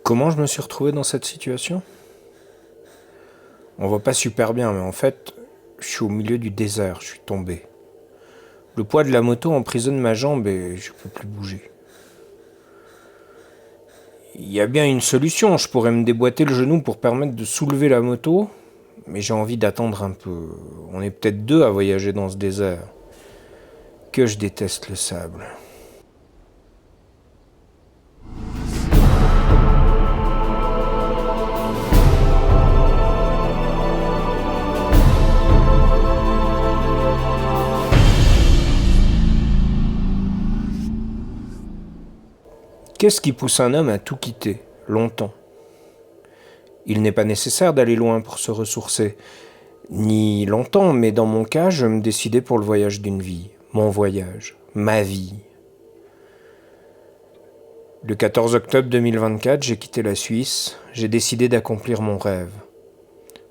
Comment je me suis retrouvé dans cette situation? On voit pas super bien, mais en fait, je suis au milieu du désert, je suis tombé. Le poids de la moto emprisonne ma jambe et je peux plus bouger. Il y a bien une solution, je pourrais me déboîter le genou pour permettre de soulever la moto, mais j'ai envie d'attendre un peu. On est peut-être deux à voyager dans ce désert. Que je déteste le sable. Qu'est-ce qui pousse un homme à tout quitter, longtemps? Il n'est pas nécessaire d'aller loin pour se ressourcer, ni longtemps, mais dans mon cas, je me décidais pour le voyage d'une vie, mon voyage, ma vie. Le 14 octobre 2024, j'ai quitté la Suisse, j'ai décidé d'accomplir mon rêve.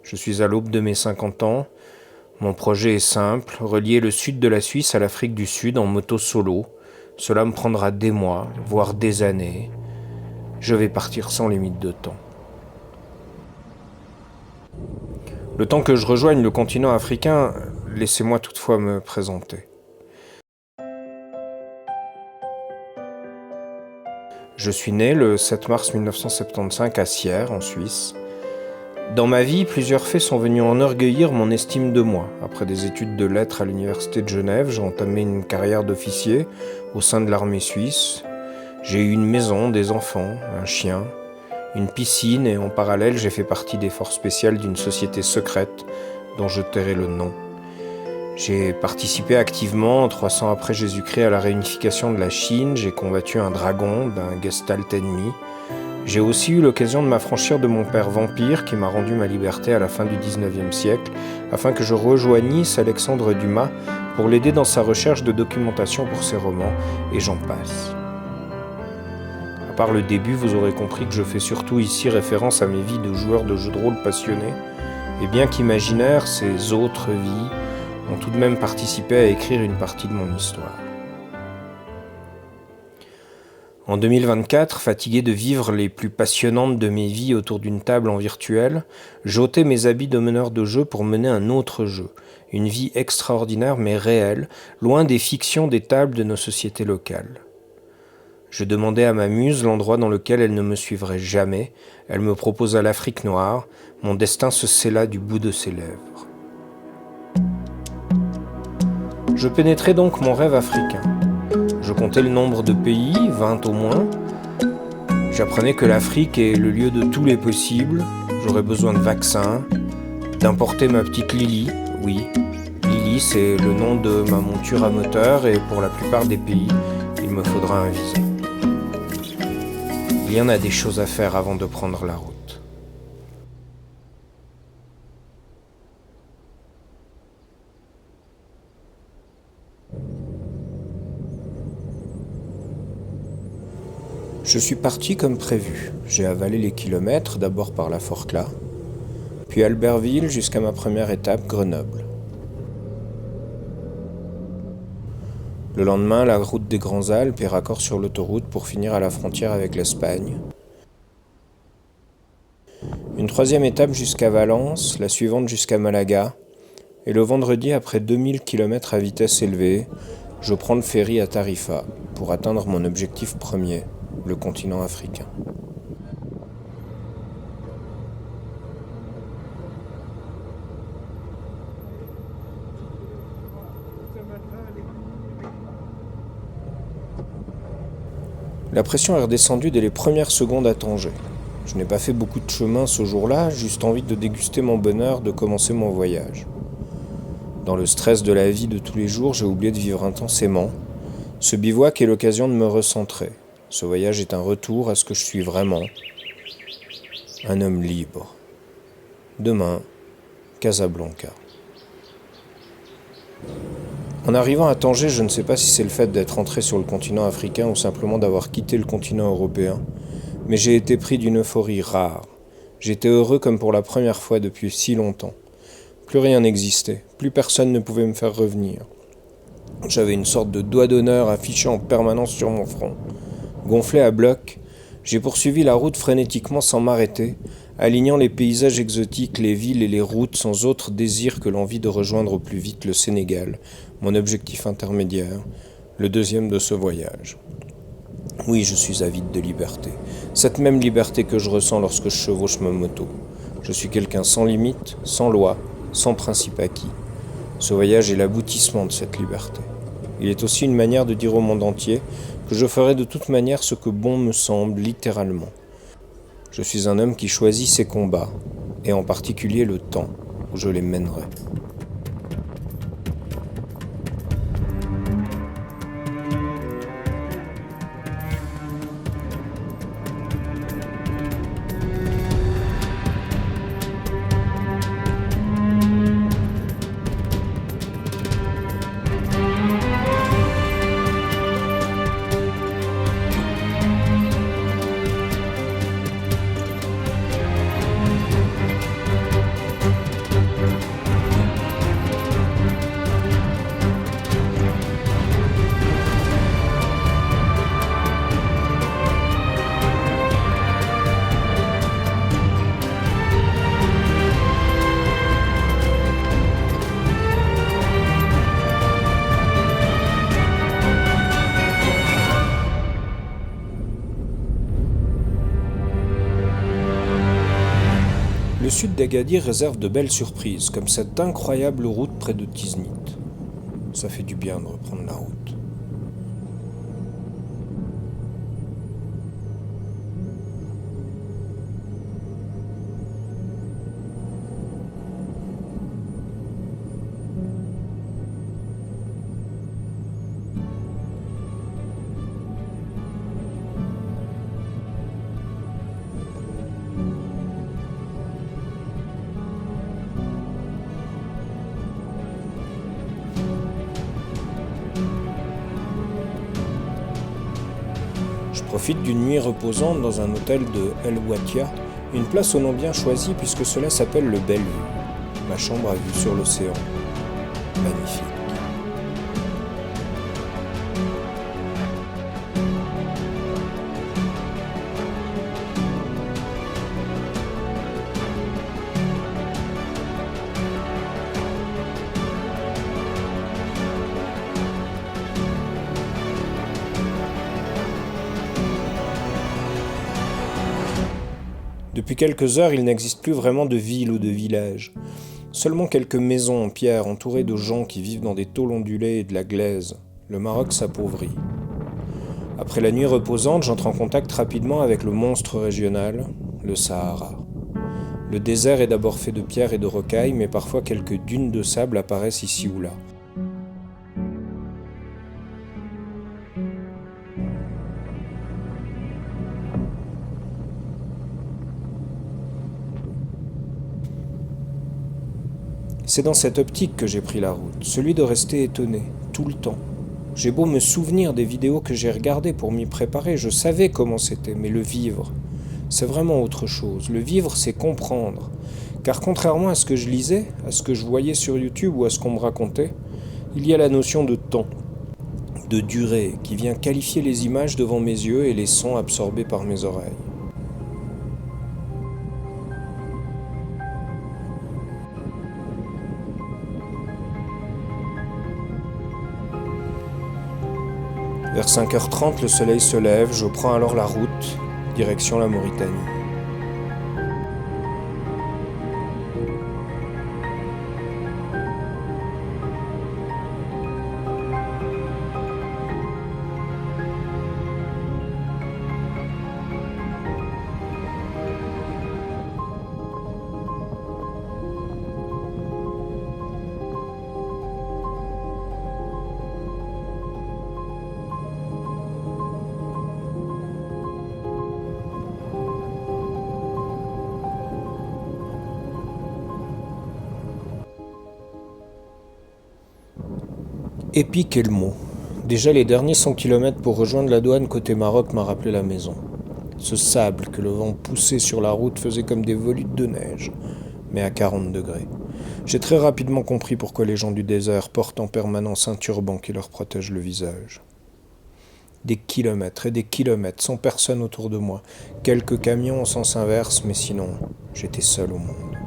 Je suis à l'aube de mes 50 ans, mon projet est simple, relier le sud de la Suisse à l'Afrique du Sud en moto solo. Cela me prendra des mois, voire des années. Je vais partir sans limite de temps. Le temps que je rejoigne le continent africain, laissez-moi toutefois me présenter. Je suis né le 7 mars 1975 à Sierre, en Suisse. Dans ma vie, plusieurs faits sont venus enorgueillir mon estime de moi. Après des études de lettres à l'université de Genève, j'ai entamé une carrière d'officier au sein de l'armée suisse. J'ai eu une maison, des enfants, un chien, une piscine et en parallèle, j'ai fait partie des forces spéciales d'une société secrète dont je tairai le nom. J'ai participé activement, 300 après Jésus-Christ, à la réunification de la Chine. J'ai combattu un dragon d'un Gestalt ennemi. J'ai aussi eu l'occasion de m'affranchir de mon père vampire qui m'a rendu ma liberté à la fin du 19e siècle afin que je rejoignisse Alexandre Dumas pour l'aider dans sa recherche de documentation pour ses romans, et j'en passe. À part le début, vous aurez compris que je fais surtout ici référence à mes vies de joueur de jeux de rôle passionné, et bien qu'imaginaires, ces autres vies ont tout de même participé à écrire une partie de mon histoire. En 2024, fatigué de vivre les plus passionnantes de mes vies autour d'une table en virtuel, j'ôtais mes habits de meneur de jeu pour mener un autre jeu, une vie extraordinaire mais réelle, loin des fictions des tables de nos sociétés locales. Je demandais à ma muse l'endroit dans lequel elle ne me suivrait jamais, elle me proposa l'Afrique noire, mon destin se scella du bout de ses lèvres. Je pénétrais donc mon rêve africain. Je comptais le nombre de pays, 20 au moins. J'apprenais que l'Afrique est le lieu de tous les possibles. J'aurais besoin de vaccins, d'importer ma petite Lily. Oui, Lily, c'est le nom de ma monture à moteur et pour la plupart des pays, il me faudra un visa. Il y en a des choses à faire avant de prendre la route. Je suis parti comme prévu. J'ai avalé les kilomètres, d'abord par la Forclaz, puis Albertville jusqu'à ma première étape, Grenoble. Le lendemain, la route des Grands Alpes et raccord sur l'autoroute pour finir à la frontière avec l'Espagne. Une troisième étape jusqu'à Valence, la suivante jusqu'à Malaga, et le vendredi, après 2000 km à vitesse élevée, je prends le ferry à Tarifa pour atteindre mon objectif premier, le continent africain. La pression est redescendue dès les premières secondes à Tanger. Je n'ai pas fait beaucoup de chemin ce jour-là, juste envie de déguster mon bonheur, de commencer mon voyage. Dans le stress de la vie de tous les jours, j'ai oublié de vivre intensément. Ce bivouac est l'occasion de me recentrer. Ce voyage est un retour à ce que je suis vraiment. Un homme libre. Demain, Casablanca. En arrivant à Tanger, je ne sais pas si c'est le fait d'être entré sur le continent africain ou simplement d'avoir quitté le continent européen, mais j'ai été pris d'une euphorie rare. J'étais heureux comme pour la première fois depuis si longtemps. Plus rien n'existait, plus personne ne pouvait me faire revenir. J'avais une sorte de doigt d'honneur affiché en permanence sur mon front. Gonflé à bloc, J'ai poursuivi la route frénétiquement sans m'arrêter, alignant les paysages exotiques, les villes et les routes sans autre désir que l'envie de rejoindre au plus vite le Sénégal, mon objectif intermédiaire, le deuxième de ce voyage. Oui, je suis avide de liberté, cette même liberté que je ressens lorsque je chevauche ma moto. Je suis quelqu'un sans limite, sans loi, sans principe acquis. Ce voyage est l'aboutissement de cette liberté. Il est aussi une manière de dire au monde entier que je ferai de toute manière ce que bon me semble, littéralement. Je suis un homme qui choisit ses combats, et en particulier le temps où je les mènerai. Le sud d'Agadir réserve de belles surprises, comme cette incroyable route près de Tiznit. Ça fait du bien de reprendre la route. Je profite d'une nuit reposante dans un hôtel de El Ouatia, une place au nom bien choisi puisque cela s'appelle le Bellevue. Ma chambre a vue sur l'océan. Magnifique. Depuis quelques heures, il n'existe plus vraiment de ville ou de village. Seulement quelques maisons en pierre entourées de gens qui vivent dans des tôles ondulées et de la glaise. Le Maroc s'appauvrit. Après la nuit reposante, j'entre en contact rapidement avec le monstre régional, le Sahara. Le désert est d'abord fait de pierres et de rocailles, mais parfois quelques dunes de sable apparaissent ici ou là. C'est dans cette optique que j'ai pris la route, celui de rester étonné, tout le temps. J'ai beau me souvenir des vidéos que j'ai regardées pour m'y préparer, je savais comment c'était, mais le vivre, c'est vraiment autre chose. Le vivre, c'est comprendre. Car contrairement à ce que je lisais, à ce que je voyais sur YouTube ou à ce qu'on me racontait, il y a la notion de temps, de durée, qui vient qualifier les images devant mes yeux et les sons absorbés par mes oreilles. Vers 5h30, le soleil se lève, je prends alors la route, direction la Mauritanie. Épique est le mot. Déjà les derniers 100 km pour rejoindre la douane côté Maroc m'a rappelé la maison. Ce sable que le vent poussait sur la route faisait comme des volutes de neige, mais à 40 degrés. J'ai très rapidement compris pourquoi les gens du désert portent en permanence un turban qui leur protège le visage. Des kilomètres et des kilomètres, sans personne autour de moi. Quelques camions en sens inverse, mais sinon, j'étais seul au monde.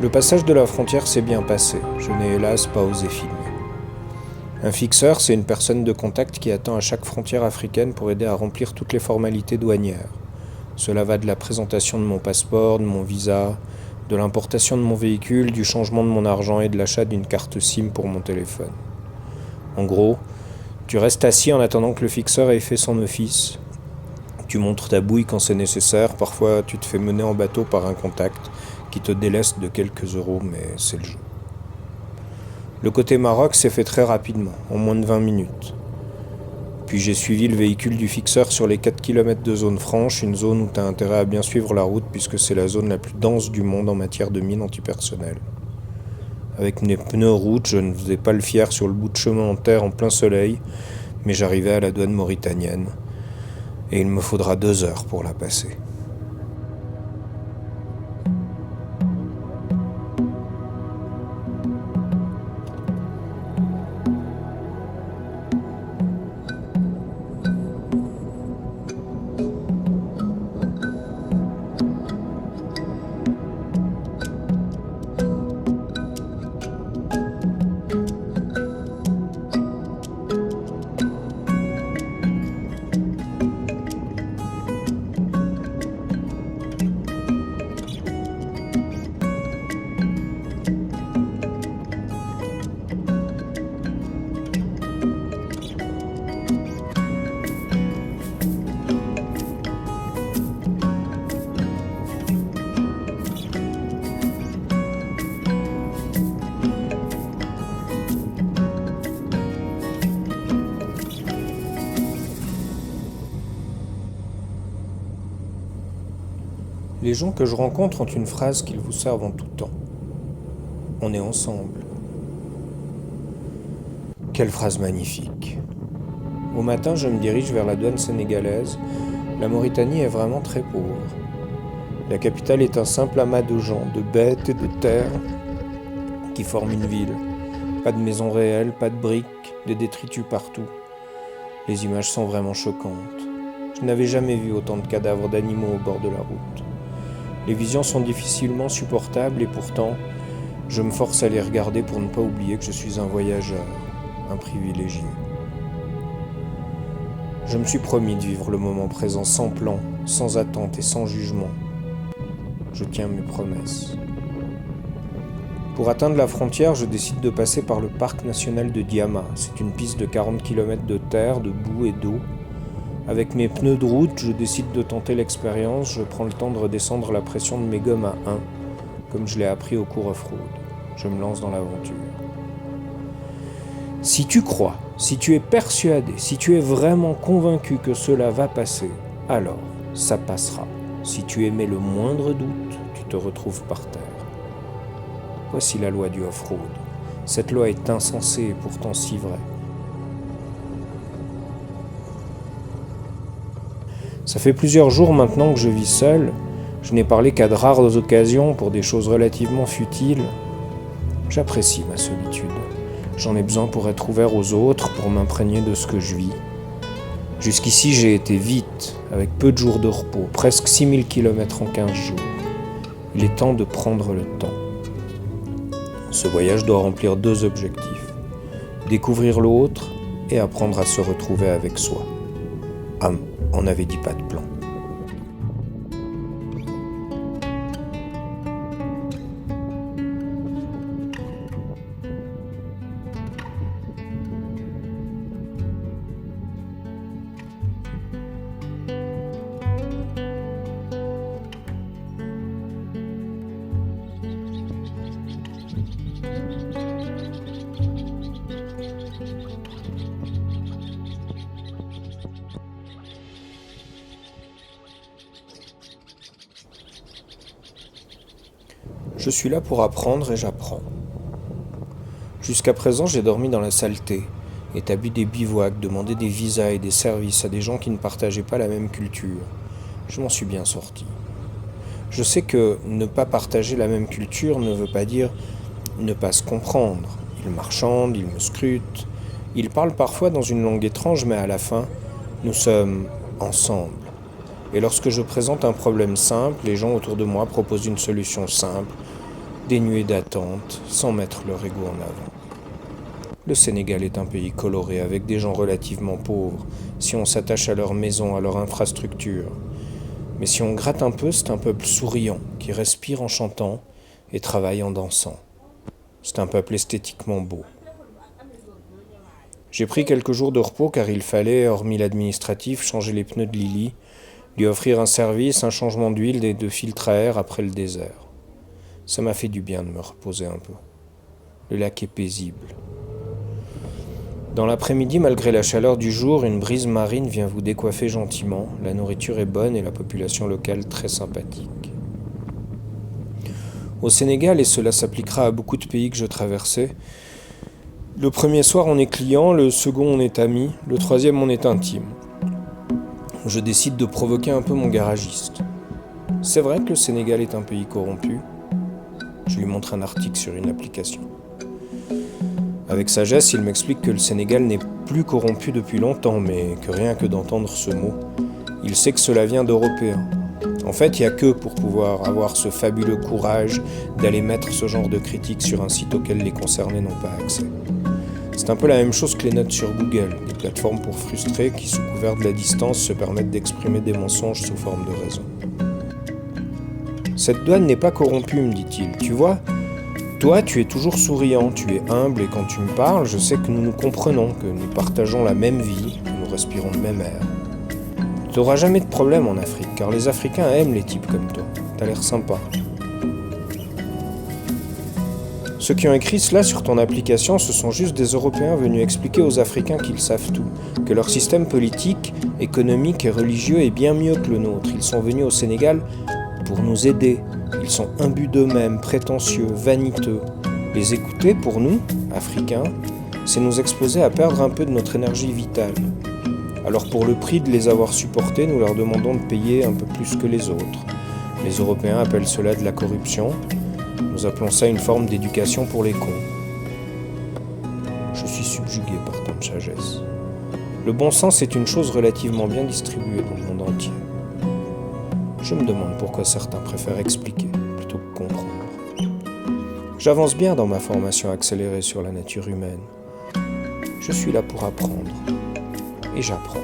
Le passage de la frontière s'est bien passé. Je n'ai hélas pas osé filmer. Un fixeur, c'est une personne de contact qui attend à chaque frontière africaine pour aider à remplir toutes les formalités douanières. Cela va de la présentation de mon passeport, de mon visa, de l'importation de mon véhicule, du changement de mon argent et de l'achat d'une carte SIM pour mon téléphone. En gros, tu restes assis en attendant que le fixeur ait fait son office. Tu montres ta bouille quand c'est nécessaire, parfois tu te fais mener en bateau par un contact qui te déleste de quelques euros, mais c'est le jeu. Le côté Maroc s'est fait très rapidement, en moins de 20 minutes. Puis j'ai suivi le véhicule du fixeur sur les 4 km de zone franche, une zone où tu as intérêt à bien suivre la route puisque c'est la zone la plus dense du monde en matière de mines antipersonnelles. Avec mes pneus route, je ne faisais pas le fier sur le bout de chemin en terre en plein soleil, mais j'arrivais à la douane mauritanienne. Et il me faudra 2 heures pour la passer. Les gens que je rencontre ont une phrase qu'ils vous servent en tout temps. On est ensemble. Quelle phrase magnifique. Au matin, je me dirige vers la douane sénégalaise. La Mauritanie est vraiment très pauvre. La capitale est un simple amas de gens, de bêtes et de terres qui forment une ville. Pas de maisons réelles, pas de briques, des détritus partout. Les images sont vraiment choquantes. Je n'avais jamais vu autant de cadavres d'animaux au bord de la route. Les visions sont difficilement supportables et pourtant, je me force à les regarder pour ne pas oublier que je suis un voyageur, un privilégié. Je me suis promis de vivre le moment présent sans plan, sans attente et sans jugement. Je tiens mes promesses. Pour atteindre la frontière, je décide de passer par le parc national de Diama. C'est une piste de 40 km de terre, de boue et d'eau. Avec mes pneus de route, je décide de tenter l'expérience. Je prends le temps de redescendre la pression de mes gommes à 1, comme je l'ai appris au cours off-road. Je me lance dans l'aventure. Si tu crois, si tu es persuadé, si tu es vraiment convaincu que cela va passer, alors ça passera. Si tu émets le moindre doute, tu te retrouves par terre. Voici la loi du off-road. Cette loi est insensée et pourtant si vraie. Ça fait plusieurs jours maintenant que je vis seul. Je n'ai parlé qu'à de rares occasions pour des choses relativement futiles. J'apprécie ma solitude. J'en ai besoin pour être ouvert aux autres, pour m'imprégner de ce que je vis. Jusqu'ici, j'ai été vite, avec peu de jours de repos, presque 6000 km en 15 jours. Il est temps de prendre le temps. Ce voyage doit remplir 2 objectifs. Découvrir l'autre et apprendre à se retrouver avec soi. On n'avait dit pas de plan. Je suis là pour apprendre et j'apprends. Jusqu'à présent, j'ai dormi dans la saleté, établi des bivouacs, demandé des visas et des services à des gens qui ne partageaient pas la même culture. Je m'en suis bien sorti. Je sais que ne pas partager la même culture ne veut pas dire ne pas se comprendre. Ils marchandent, ils me scrutent, ils parlent parfois dans une langue étrange, mais à la fin, nous sommes ensemble. Et lorsque je présente un problème simple, les gens autour de moi proposent une solution simple, dénuée d'attente, sans mettre leur ego en avant. Le Sénégal est un pays coloré, avec des gens relativement pauvres, si on s'attache à leur maison, à leur infrastructure. Mais si on gratte un peu, c'est un peuple souriant, qui respire en chantant et travaille en dansant. C'est un peuple esthétiquement beau. J'ai pris quelques jours de repos car il fallait, hormis l'administratif, changer les pneus de Lily, lui offrir un service, un changement d'huile et de filtre à air après le désert. Ça m'a fait du bien de me reposer un peu. Le lac est paisible. Dans l'après-midi, malgré la chaleur du jour, une brise marine vient vous décoiffer gentiment. La nourriture est bonne et la population locale très sympathique. Au Sénégal, et cela s'appliquera à beaucoup de pays que je traversais, le premier soir on est client, le second on est ami, le troisième on est intime. Je décide de provoquer un peu mon garagiste. C'est vrai que le Sénégal est un pays corrompu. Je lui montre un article sur une application. Avec sagesse, il m'explique que le Sénégal n'est plus corrompu depuis longtemps, mais que rien que d'entendre ce mot, il sait que cela vient d'Européens. En fait, il n'y a que pour pouvoir avoir ce fabuleux courage d'aller mettre ce genre de critiques sur un site auquel les concernés n'ont pas accès. C'est un peu la même chose que les notes sur Google, des plateformes pour frustrés qui, sous couvert de la distance, se permettent d'exprimer des mensonges sous forme de raison. Cette douane n'est pas corrompue, me dit-il. Tu vois, toi, tu es toujours souriant, tu es humble et quand tu me parles, je sais que nous nous comprenons, que nous partageons la même vie, que nous respirons le même air. Tu n'auras jamais de problème en Afrique, car les Africains aiment les types comme toi. T'as l'air sympa. Ceux qui ont écrit cela sur ton application, ce sont juste des Européens venus expliquer aux Africains qu'ils savent tout, que leur système politique, économique et religieux est bien mieux que le nôtre. Ils sont venus au Sénégal pour nous aider. Ils sont imbus d'eux-mêmes, prétentieux, vaniteux. Les écouter, pour nous, Africains, c'est nous exposer à perdre un peu de notre énergie vitale. Alors pour le prix de les avoir supportés, nous leur demandons de payer un peu plus que les autres. Les Européens appellent cela de la corruption. Nous appelons ça une forme d'éducation pour les cons. Je suis subjugué par tant de sagesse. Le bon sens est une chose relativement bien distribuée dans le monde entier. Je me demande pourquoi certains préfèrent expliquer plutôt que comprendre. J'avance bien dans ma formation accélérée sur la nature humaine. Je suis là pour apprendre. Et j'apprends.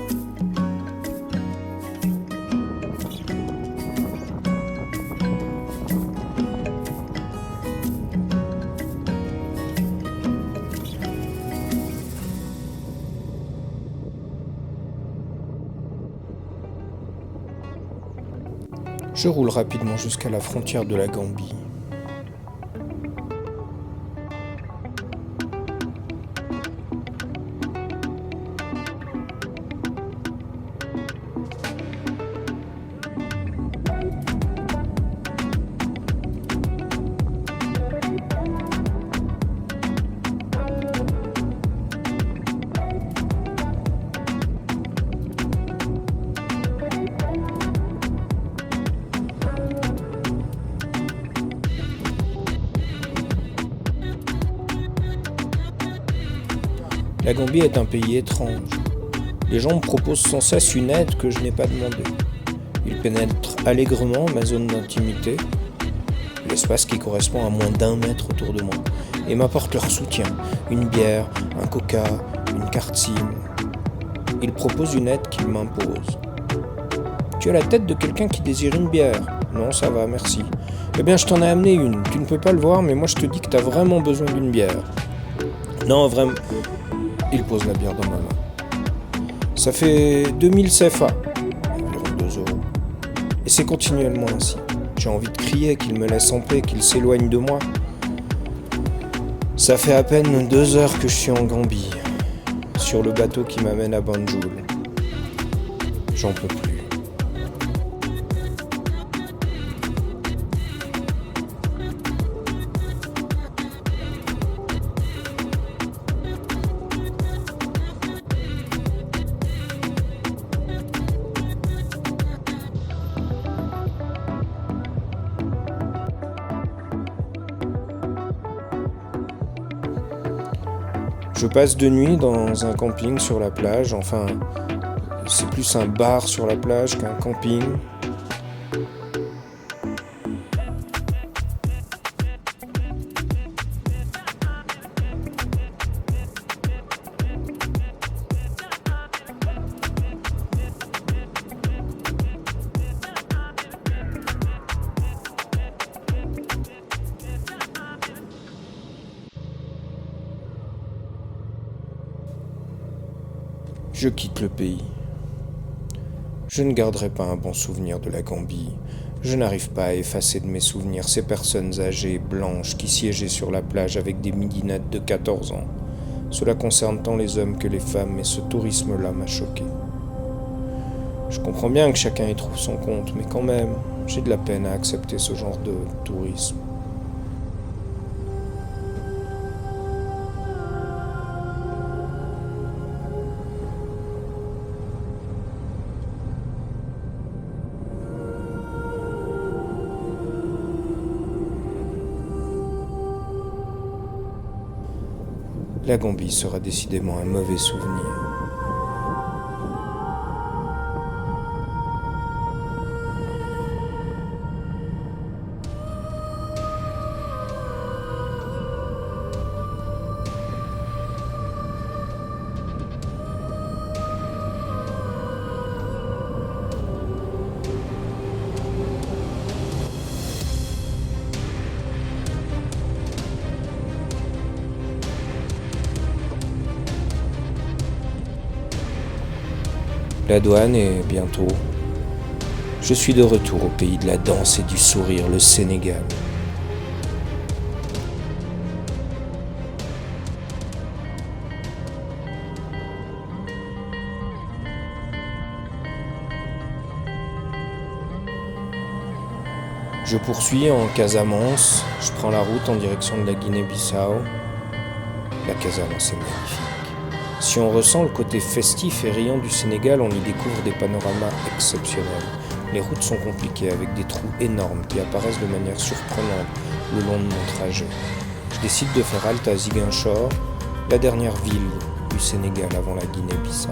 Je roule rapidement jusqu'à la frontière de la Gambie. La Gambie est un pays étrange. Les gens me proposent sans cesse une aide que je n'ai pas demandée. Ils pénètrent allègrement ma zone d'intimité, l'espace qui correspond à moins d'1 mètre autour de moi, et m'apportent leur soutien, une bière, un coca, une carte SIM. Ils proposent une aide qu'ils m'imposent. Tu as la tête de quelqu'un qui désire une bière. Non, ça va, merci. Eh bien, je t'en ai amené une. Tu ne peux pas le voir, mais moi je te dis que tu as vraiment besoin d'une bière. Non, vraiment... Il pose la bière dans ma main. Ça fait 2000 CFA, environ 2 €. Et c'est continuellement ainsi. J'ai envie de crier, qu'il me laisse en paix, qu'il s'éloigne de moi. Ça fait à peine 2 heures que je suis en Gambie, sur le bateau qui m'amène à Banjul. J'en peux plus. Je passe de nuit dans un camping sur la plage, enfin, c'est plus un bar sur la plage qu'un camping. Je quitte le pays. Je ne garderai pas un bon souvenir de la Gambie. Je n'arrive pas à effacer de mes souvenirs ces personnes âgées, blanches, qui siégeaient sur la plage avec des midinettes de 14 ans. Cela concerne tant les hommes que les femmes, mais ce tourisme-là m'a choqué. Je comprends bien que chacun y trouve son compte, mais quand même, j'ai de la peine à accepter ce genre de tourisme. La Gambie sera décidément un mauvais souvenir. La douane est bientôt. Je suis de retour au pays de la danse et du sourire, le Sénégal. Je poursuis en Casamance, je prends la route en direction de la Guinée-Bissau. La Casamance est magnifique. Si on ressent le côté festif et riant du Sénégal, on y découvre des panoramas exceptionnels. Les routes sont compliquées avec des trous énormes qui apparaissent de manière surprenante le long de mon trajet. Je décide de faire halte à Ziguinchor, la dernière ville du Sénégal avant la Guinée-Bissau.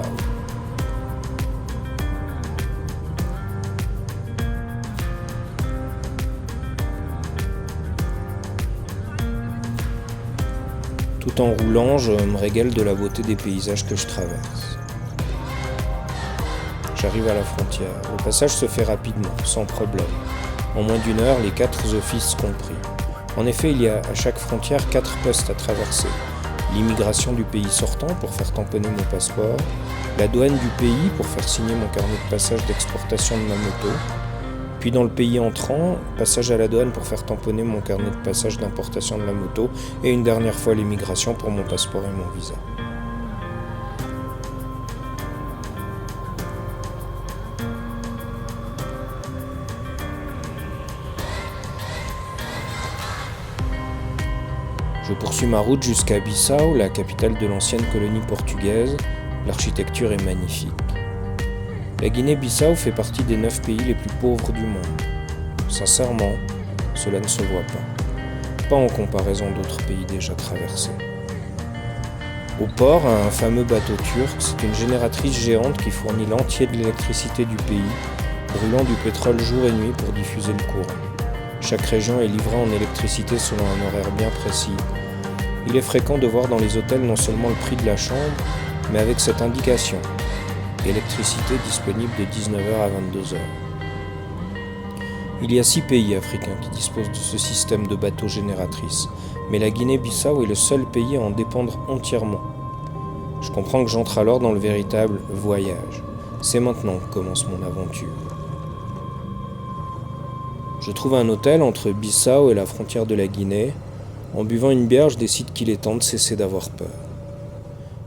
Tout en roulant, je me régale de la beauté des paysages que je traverse. J'arrive à la frontière. Le passage se fait rapidement, sans problème. En moins d'une heure, les 4 offices compris. En effet, il y a à chaque frontière 4 postes à traverser. L'immigration du pays sortant pour faire tamponner mon passeport, la douane du pays pour faire signer mon carnet de passage d'exportation de ma moto, puis dans le pays entrant, passage à la douane pour faire tamponner mon carnet de passage d'importation de la moto, et une dernière fois l'immigration pour mon passeport et mon visa. Je poursuis ma route jusqu'à Bissau, la capitale de l'ancienne colonie portugaise. L'architecture est magnifique. La Guinée-Bissau fait partie des 9 pays les plus pauvres du monde. Sincèrement, cela ne se voit pas. Pas en comparaison d'autres pays déjà traversés. Au port, un fameux bateau turc, c'est une génératrice géante qui fournit l'entier de l'électricité du pays, brûlant du pétrole jour et nuit pour diffuser le courant. Chaque région est livrée en électricité selon un horaire bien précis. Il est fréquent de voir dans les hôtels non seulement le prix de la chambre, mais avec cette indication: électricité disponible de 19h à 22h. Il y a 6 pays africains qui disposent de ce système de bateaux génératrices, mais la Guinée-Bissau est le seul pays à en dépendre entièrement. Je comprends que j'entre alors dans le véritable voyage. C'est maintenant que commence mon aventure. Je trouve un hôtel entre Bissau et la frontière de la Guinée. En buvant une bière, je décide qu'il est temps de cesser d'avoir peur.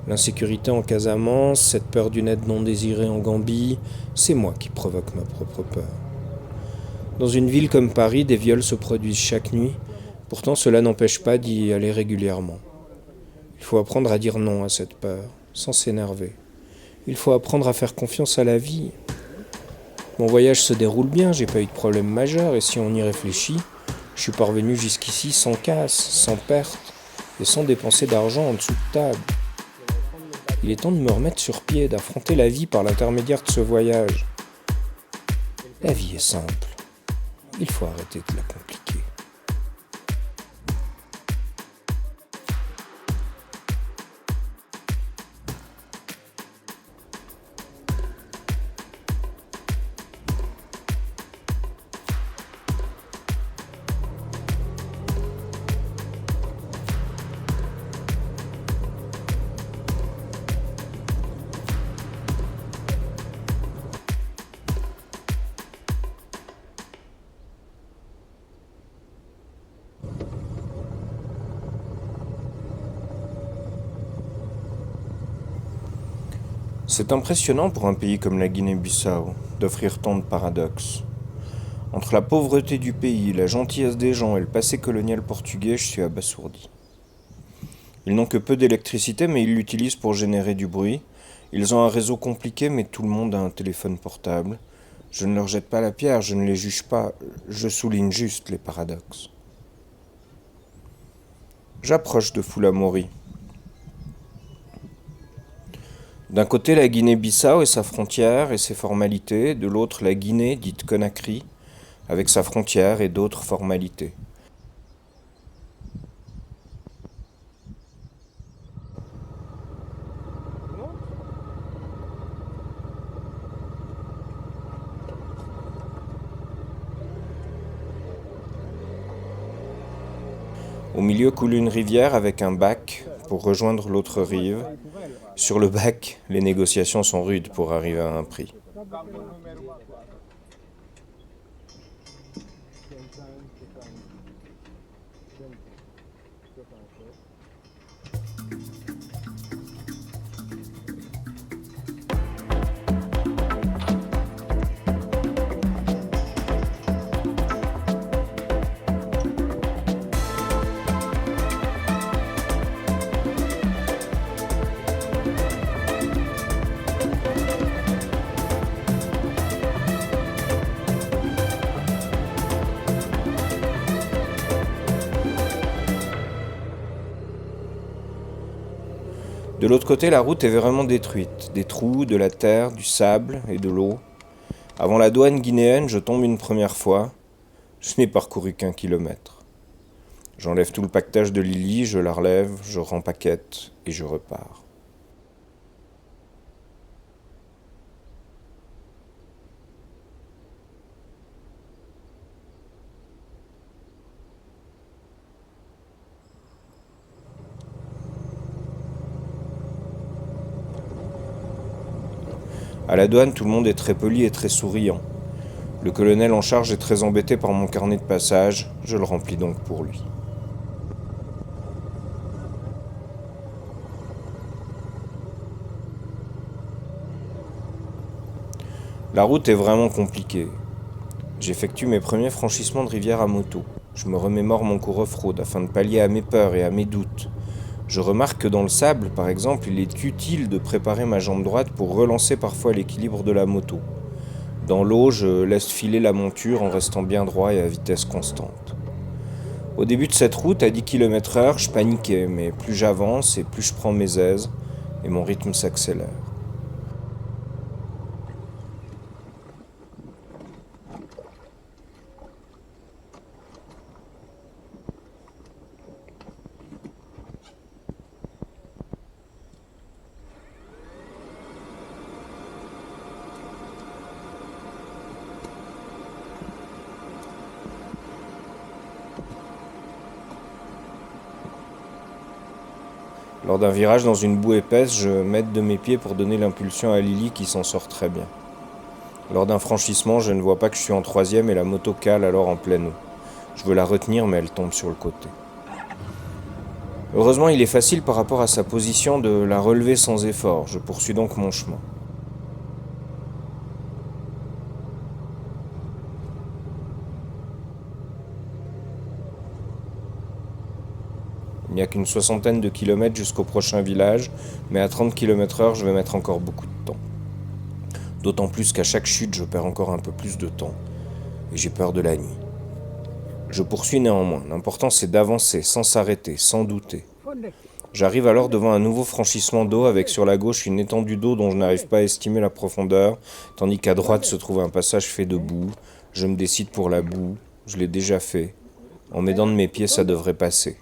L'insécurité en Casamance, cette peur d'une aide non désirée en Gambie, c'est moi qui provoque ma propre peur. Dans une ville comme Paris, des viols se produisent chaque nuit, pourtant cela n'empêche pas d'y aller régulièrement. Il faut apprendre à dire non à cette peur, sans s'énerver. Il faut apprendre à faire confiance à la vie. Mon voyage se déroule bien, j'ai pas eu de problème majeur, et si on y réfléchit, je suis parvenu jusqu'ici sans casse, sans perte, et sans dépenser d'argent en dessous de table. Il est temps de me remettre sur pied, d'affronter la vie par l'intermédiaire de ce voyage. La vie est simple. Il faut arrêter de la compliquer. C'est impressionnant pour un pays comme la Guinée-Bissau d'offrir tant de paradoxes. Entre la pauvreté du pays, la gentillesse des gens et le passé colonial portugais, je suis abasourdi. Ils n'ont que peu d'électricité, mais ils l'utilisent pour générer du bruit. Ils ont un réseau compliqué, mais tout le monde a un téléphone portable. Je ne leur jette pas la pierre, je ne les juge pas, je souligne juste les paradoxes. J'approche de Fulamori. D'un côté, la Guinée-Bissau et sa frontière et ses formalités, de l'autre, la Guinée, dite Conakry, avec sa frontière et d'autres formalités. Au milieu coule une rivière avec un bac pour rejoindre l'autre rive. Sur le bac, les négociations sont rudes pour arriver à un prix. De l'autre côté, la route est vraiment détruite. Des trous, de la terre, du sable et de l'eau. Avant la douane guinéenne, je tombe une première fois. Je n'ai parcouru qu'1 kilomètre. J'enlève tout le paquetage de Lily, je la relève, je rempaquette et je repars. À la douane, tout le monde est très poli et très souriant. Le colonel en charge est très embêté par mon carnet de passage, je le remplis donc pour lui. La route est vraiment compliquée. J'effectue mes premiers franchissements de rivière à moto. Je me remémore mon cours off-road afin de pallier à mes peurs et à mes doutes. Je remarque que dans le sable, par exemple, il est utile de préparer ma jambe droite pour relancer parfois l'équilibre de la moto. Dans l'eau, je laisse filer la monture en restant bien droit et à vitesse constante. Au début de cette route, à 10 km/h, je paniquais, mais plus j'avance et plus je prends mes aises, et mon rythme s'accélère. Lors d'un virage dans une boue épaisse, je m'aide de mes pieds pour donner l'impulsion à Lily qui s'en sort très bien. Lors d'un franchissement, je ne vois pas que je suis en troisième et la moto cale alors en pleine eau. Je veux la retenir mais elle tombe sur le côté. Heureusement, il est facile par rapport à sa position de la relever sans effort. Je poursuis donc mon chemin. Il n'y a qu'une 60aine de kilomètres jusqu'au prochain village, mais à 30 km/h, je vais mettre encore beaucoup de temps. D'autant plus qu'à chaque chute, je perds encore un peu plus de temps, et j'ai peur de la nuit. Je poursuis néanmoins. L'important, c'est d'avancer, sans s'arrêter, sans douter. J'arrive alors devant un nouveau franchissement d'eau avec sur la gauche une étendue d'eau dont je n'arrive pas à estimer la profondeur, tandis qu'à droite se trouve un passage fait de boue. Je me décide pour la boue, je l'ai déjà fait. En m'aidant de mes pieds, ça devrait passer.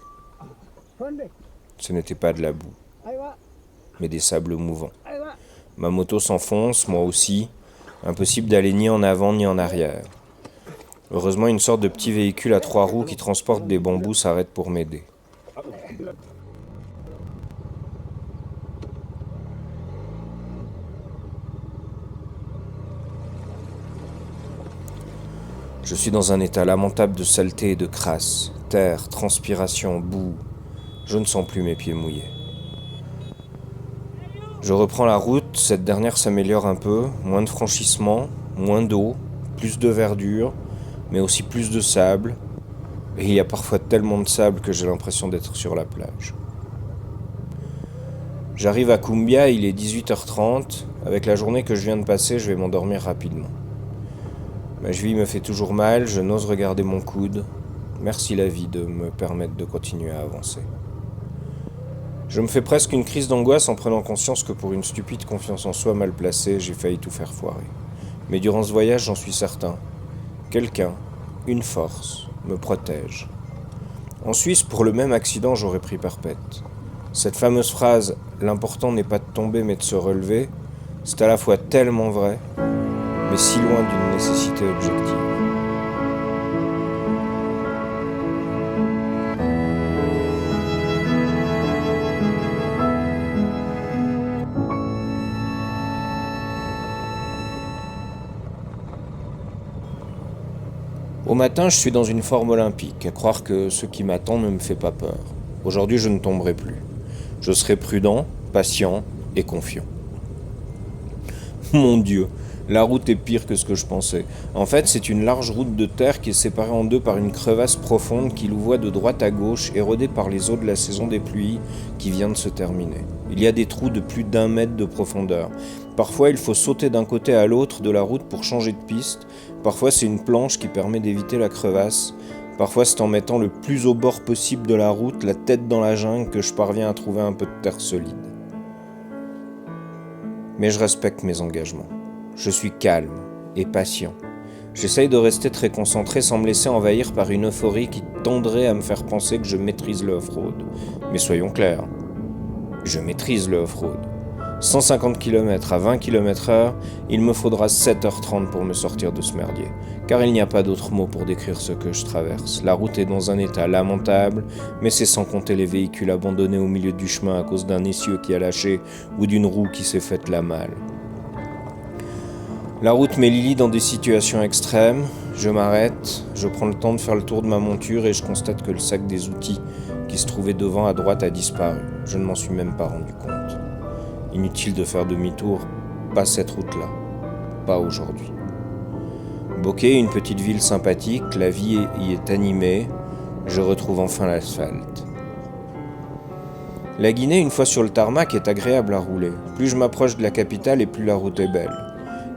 Ce n'était pas de la boue, mais des sables mouvants. Ma moto s'enfonce, moi aussi. Impossible d'aller ni en avant ni en arrière. Heureusement, une sorte de petit véhicule à 3 roues qui transporte des bambous s'arrête pour m'aider. Je suis dans un état lamentable de saleté et de crasse. Terre, transpiration, boue. Je ne sens plus mes pieds mouillés. Je reprends la route, cette dernière s'améliore un peu, moins de franchissement, moins d'eau, plus de verdure, mais aussi plus de sable. Et il y a parfois tellement de sable que j'ai l'impression d'être sur la plage. J'arrive à Kumbia, il est 18h30. Avec la journée que je viens de passer, je vais m'endormir rapidement. Ma cheville me fait toujours mal, je n'ose regarder mon coude. Merci la vie de me permettre de continuer à avancer. Je me fais presque une crise d'angoisse en prenant conscience que pour une stupide confiance en soi mal placée, j'ai failli tout faire foirer. Mais durant ce voyage, j'en suis certain. Quelqu'un, une force, me protège. En Suisse, pour le même accident, j'aurais pris perpète. Cette fameuse phrase « l'important n'est pas de tomber mais de se relever », c'est à la fois tellement vrai, mais si loin d'une nécessité objective. Au matin, je suis dans une forme olympique, à croire que ce qui m'attend ne me fait pas peur. Aujourd'hui, je ne tomberai plus. Je serai prudent, patient et confiant. Mon Dieu, la route est pire que ce que je pensais. En fait, c'est une large route de terre qui est séparée en deux par une crevasse profonde qui louvoie de droite à gauche, érodée par les eaux de la saison des pluies qui vient de se terminer. Il y a des trous de plus d'1 mètre de profondeur. Parfois, il faut sauter d'un côté à l'autre de la route pour changer de piste. Parfois, c'est une planche qui permet d'éviter la crevasse. Parfois, c'est en mettant le plus au bord possible de la route, la tête dans la jungle, que je parviens à trouver un peu de terre solide. Mais je respecte mes engagements. Je suis calme et patient. J'essaye de rester très concentré sans me laisser envahir par une euphorie qui tendrait à me faire penser que je maîtrise le off-road. Mais soyons clairs, je maîtrise le off-road. 150 km à 20 km/h, il me faudra 7h30 pour me sortir de ce merdier. Car il n'y a pas d'autre mot pour décrire ce que je traverse. La route est dans un état lamentable, mais c'est sans compter les véhicules abandonnés au milieu du chemin à cause d'un essieu qui a lâché ou d'une roue qui s'est faite la malle. La route met Lily dans des situations extrêmes. Je m'arrête, je prends le temps de faire le tour de ma monture et je constate que le sac des outils qui se trouvait devant à droite a disparu. Je ne m'en suis même pas rendu compte. Inutile de faire demi-tour, pas cette route-là, pas aujourd'hui. Bokeh, une petite ville sympathique, la vie y est animée, je retrouve enfin l'asphalte. La Guinée, une fois sur le tarmac, est agréable à rouler. Plus je m'approche de la capitale et plus la route est belle.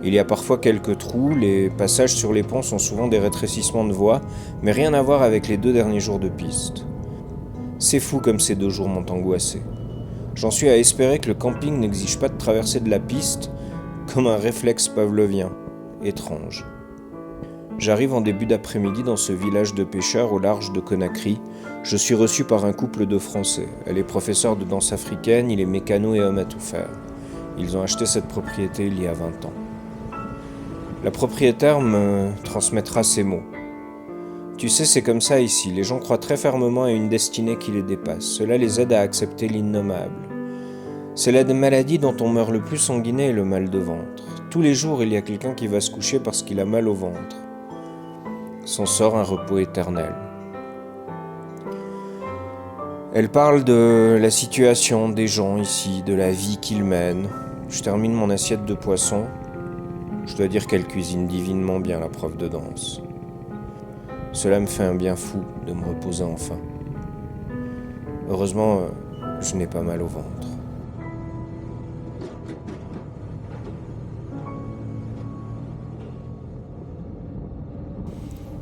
Il y a parfois quelques trous, les passages sur les ponts sont souvent des rétrécissements de voies, mais rien à voir avec les 2 derniers jours de piste. C'est fou comme ces 2 jours m'ont angoissé. J'en suis à espérer que le camping n'exige pas de traverser de la piste, comme un réflexe pavlovien. Étrange. J'arrive en début d'après-midi dans ce village de pêcheurs au large de Conakry. Je suis reçu par un couple de Français. Elle est professeure de danse africaine, il est mécano et homme à tout faire. Ils ont acheté cette propriété il y a 20 ans. La propriétaire me transmettra ces mots. Tu sais, c'est comme ça ici. Les gens croient très fermement à une destinée qui les dépasse. Cela les aide à accepter l'innommable. C'est la maladie dont on meurt le plus en Guinée, le mal de ventre. Tous les jours, il y a quelqu'un qui va se coucher parce qu'il a mal au ventre. S'en sort un repos éternel. Elle parle de la situation des gens ici, de la vie qu'ils mènent. Je termine mon assiette de poisson. Je dois dire qu'elle cuisine divinement bien, la prof de danse. Cela me fait un bien fou de me reposer enfin. Heureusement, je n'ai pas mal au ventre.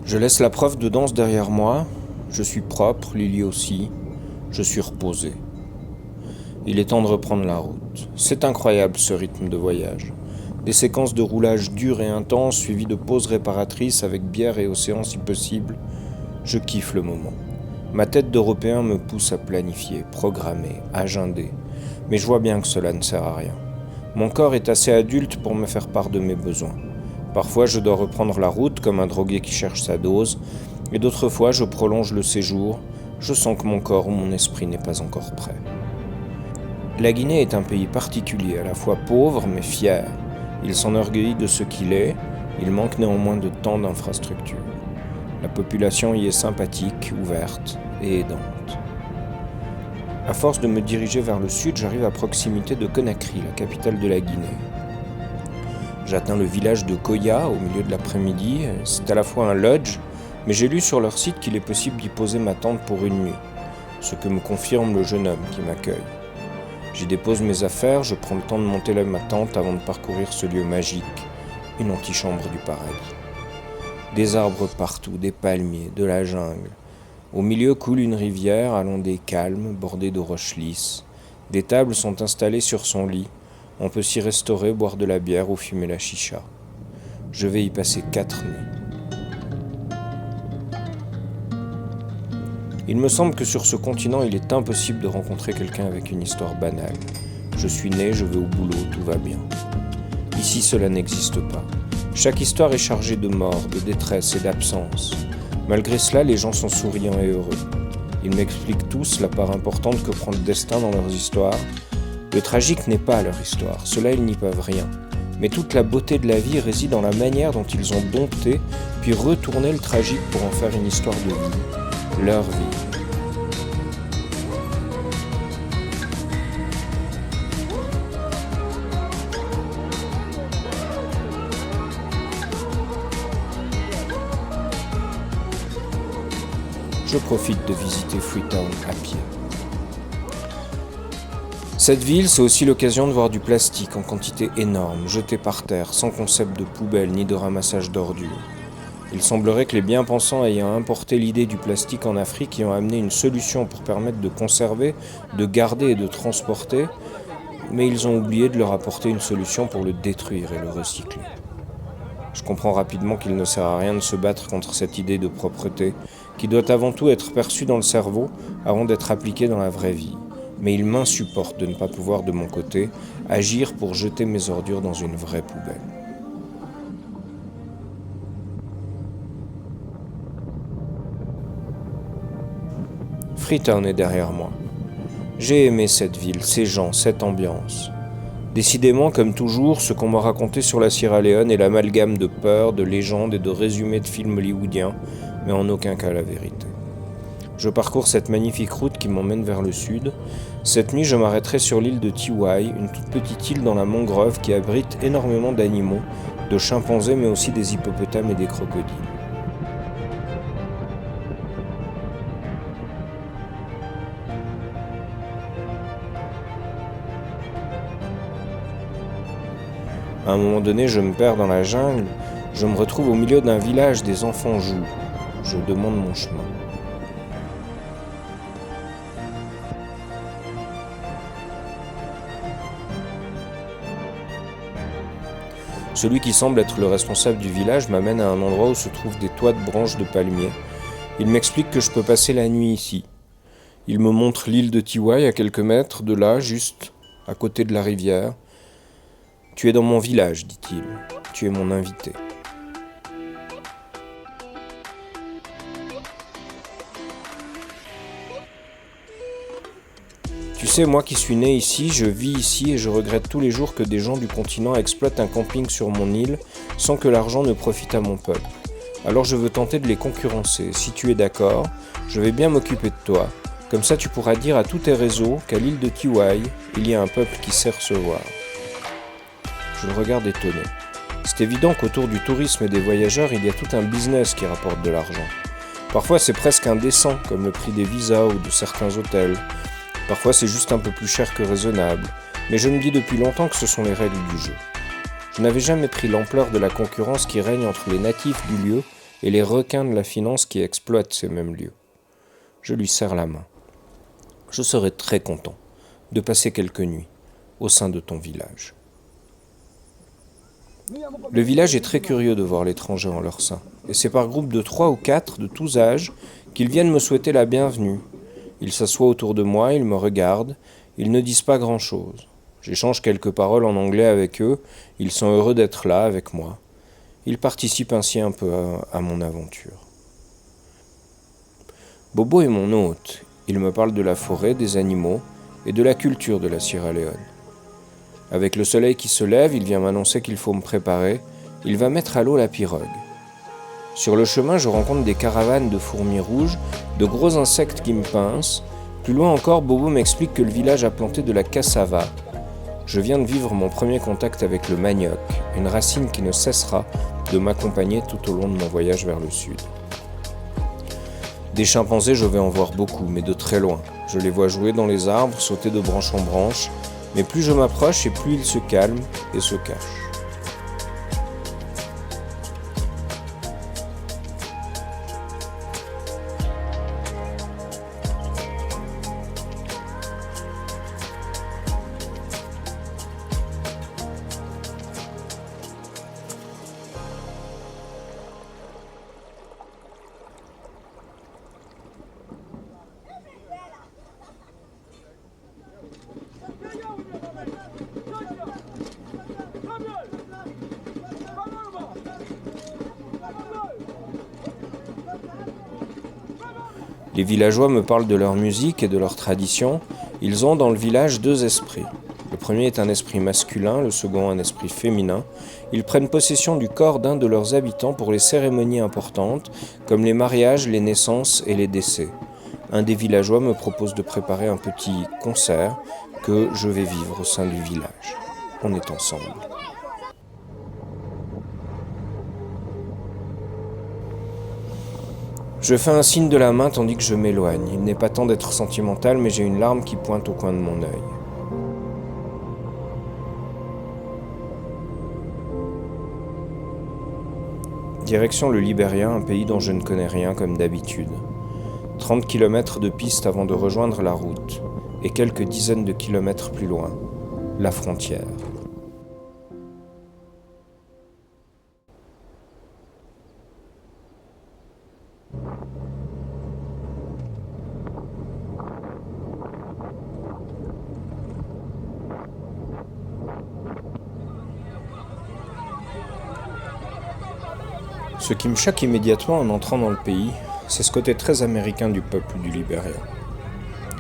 Je laisse la prof de danse derrière moi. Je suis propre, Lily aussi. Je suis reposé. Il est temps de reprendre la route. C'est incroyable ce rythme de voyage. Des séquences de roulage dures et intenses suivies de pauses réparatrices avec bière et océan si possible. Je kiffe le moment. Ma tête d'Européen me pousse à planifier, programmer, agender. Mais je vois bien que cela ne sert à rien. Mon corps est assez adulte pour me faire part de mes besoins. Parfois, je dois reprendre la route comme un drogué qui cherche sa dose, et d'autres fois, je prolonge le séjour. Je sens que mon corps ou mon esprit n'est pas encore prêt. La Guinée est un pays particulier, à la fois pauvre mais fier. Il s'enorgueillit de ce qu'il est, il manque néanmoins de tant d'infrastructures. La population y est sympathique, ouverte et aidante. À force de me diriger vers le sud, j'arrive à proximité de Conakry, la capitale de la Guinée. J'atteins le village de Koya au milieu de l'après-midi. C'est à la fois un lodge, mais j'ai lu sur leur site qu'il est possible d'y poser ma tente pour une nuit, ce que me confirme le jeune homme qui m'accueille. J'y dépose mes affaires, je prends le temps de monter ma tente avant de parcourir ce lieu magique, une antichambre du paradis. Des arbres partout, des palmiers, de la jungle. Au milieu coule une rivière à l'ondée calme, bordée de roches lisses. Des tables sont installées sur son lit. On peut s'y restaurer, boire de la bière ou fumer la chicha. Je vais y passer 4 nuits. Il me semble que sur ce continent, il est impossible de rencontrer quelqu'un avec une histoire banale. Je suis né, je vais au boulot, tout va bien. Ici, cela n'existe pas. Chaque histoire est chargée de mort, de détresse et d'absence. Malgré cela, les gens sont souriants et heureux. Ils m'expliquent tous la part importante que prend le destin dans leurs histoires. Le tragique n'est pas leur histoire, cela ils n'y peuvent rien. Mais toute la beauté de la vie réside dans la manière dont ils ont dompté, puis retourné le tragique pour en faire une histoire de vie. Leur vie. Je profite de visiter Freetown à pied. Cette ville, c'est aussi l'occasion de voir du plastique en quantité énorme, jeté par terre, sans concept de poubelle ni de ramassage d'ordures. Il semblerait que les bien-pensants ayant importé l'idée du plastique en Afrique y ont amené une solution pour permettre de conserver, de garder et de transporter, mais ils ont oublié de leur apporter une solution pour le détruire et le recycler. Je comprends rapidement qu'il ne sert à rien de se battre contre cette idée de propreté, qui doit avant tout être perçue dans le cerveau avant d'être appliquée dans la vraie vie. Mais il m'insupporte de ne pas pouvoir, de mon côté, agir pour jeter mes ordures dans une vraie poubelle. Freetown est derrière moi. J'ai aimé cette ville, ces gens, cette ambiance. Décidément, comme toujours, ce qu'on m'a raconté sur la Sierra Leone est l'amalgame de peurs, de légendes et de résumés de films hollywoodiens, mais en aucun cas la vérité. Je parcours cette magnifique route qui m'emmène vers le sud. Cette nuit, je m'arrêterai sur l'île de Tiwai, une toute petite île dans la mangrove qui abrite énormément d'animaux, de chimpanzés mais aussi des hippopotames et des crocodiles. À un moment donné, je me perds dans la jungle, je me retrouve au milieu d'un village, des enfants jouent. Je demande mon chemin. Celui qui semble être le responsable du village m'amène à un endroit où se trouvent des toits de branches de palmiers. Il m'explique que je peux passer la nuit ici. Il me montre l'île de Tiwai à quelques mètres de là, juste à côté de la rivière. « Tu es dans mon village, dit-il. Tu es mon invité. » Tu sais, moi qui suis né ici, je vis ici et je regrette tous les jours que des gens du continent exploitent un camping sur mon île sans que l'argent ne profite à mon peuple. Alors je veux tenter de les concurrencer. Si tu es d'accord, je vais bien m'occuper de toi. Comme ça tu pourras dire à tous tes réseaux qu'à l'île de Tiwai, il y a un peuple qui sait recevoir. Je le regarde étonné. C'est évident qu'autour du tourisme et des voyageurs, il y a tout un business qui rapporte de l'argent. Parfois c'est presque indécent, comme le prix des visas ou de certains hôtels. Parfois c'est juste un peu plus cher que raisonnable, mais je me dis depuis longtemps que ce sont les règles du jeu. Je n'avais jamais pris l'ampleur de la concurrence qui règne entre les natifs du lieu et les requins de la finance qui exploitent ces mêmes lieux. Je lui serre la main. Je serai très content de passer quelques nuits au sein de ton village. Le village est très curieux de voir l'étranger en leur sein, et c'est par groupe de 3 ou 4 de tous âges qu'ils viennent me souhaiter la bienvenue. Ils s'assoient autour de moi, ils me regardent, ils ne disent pas grand-chose. J'échange quelques paroles en anglais avec eux, ils sont heureux d'être là avec moi. Ils participent ainsi un peu à mon aventure. Bobo est mon hôte, il me parle de la forêt, des animaux et de la culture de la Sierra Leone. Avec le soleil qui se lève, il vient m'annoncer qu'il faut me préparer. Il va mettre à l'eau la pirogue. Sur le chemin, je rencontre des caravanes de fourmis rouges, de gros insectes qui me pincent. Plus loin encore, Bobo m'explique que le village a planté de la cassava. Je viens de vivre mon premier contact avec le manioc, une racine qui ne cessera de m'accompagner tout au long de mon voyage vers le sud. Des chimpanzés, je vais en voir beaucoup, mais de très loin. Je les vois jouer dans les arbres, sauter de branche en branche, mais plus je m'approche et plus ils se calment et se cachent. Les villageois me parlent de leur musique et de leur tradition. Ils ont dans le village 2 esprits. Le premier est un esprit masculin, le second un esprit féminin. Ils prennent possession du corps d'un de leurs habitants pour les cérémonies importantes, comme les mariages, les naissances et les décès. Un des villageois me propose de préparer un petit concert que je vais vivre au sein du village. On est ensemble. Je fais un signe de la main tandis que je m'éloigne. Il n'est pas temps d'être sentimental, mais j'ai une larme qui pointe au coin de mon œil. Direction le Libéria, un pays dont je ne connais rien comme d'habitude. 30 km de piste avant de rejoindre la route, et quelques dizaines de kilomètres plus loin, la frontière. Ce qui me choque immédiatement en entrant dans le pays, c'est ce côté très américain du peuple du Libéria.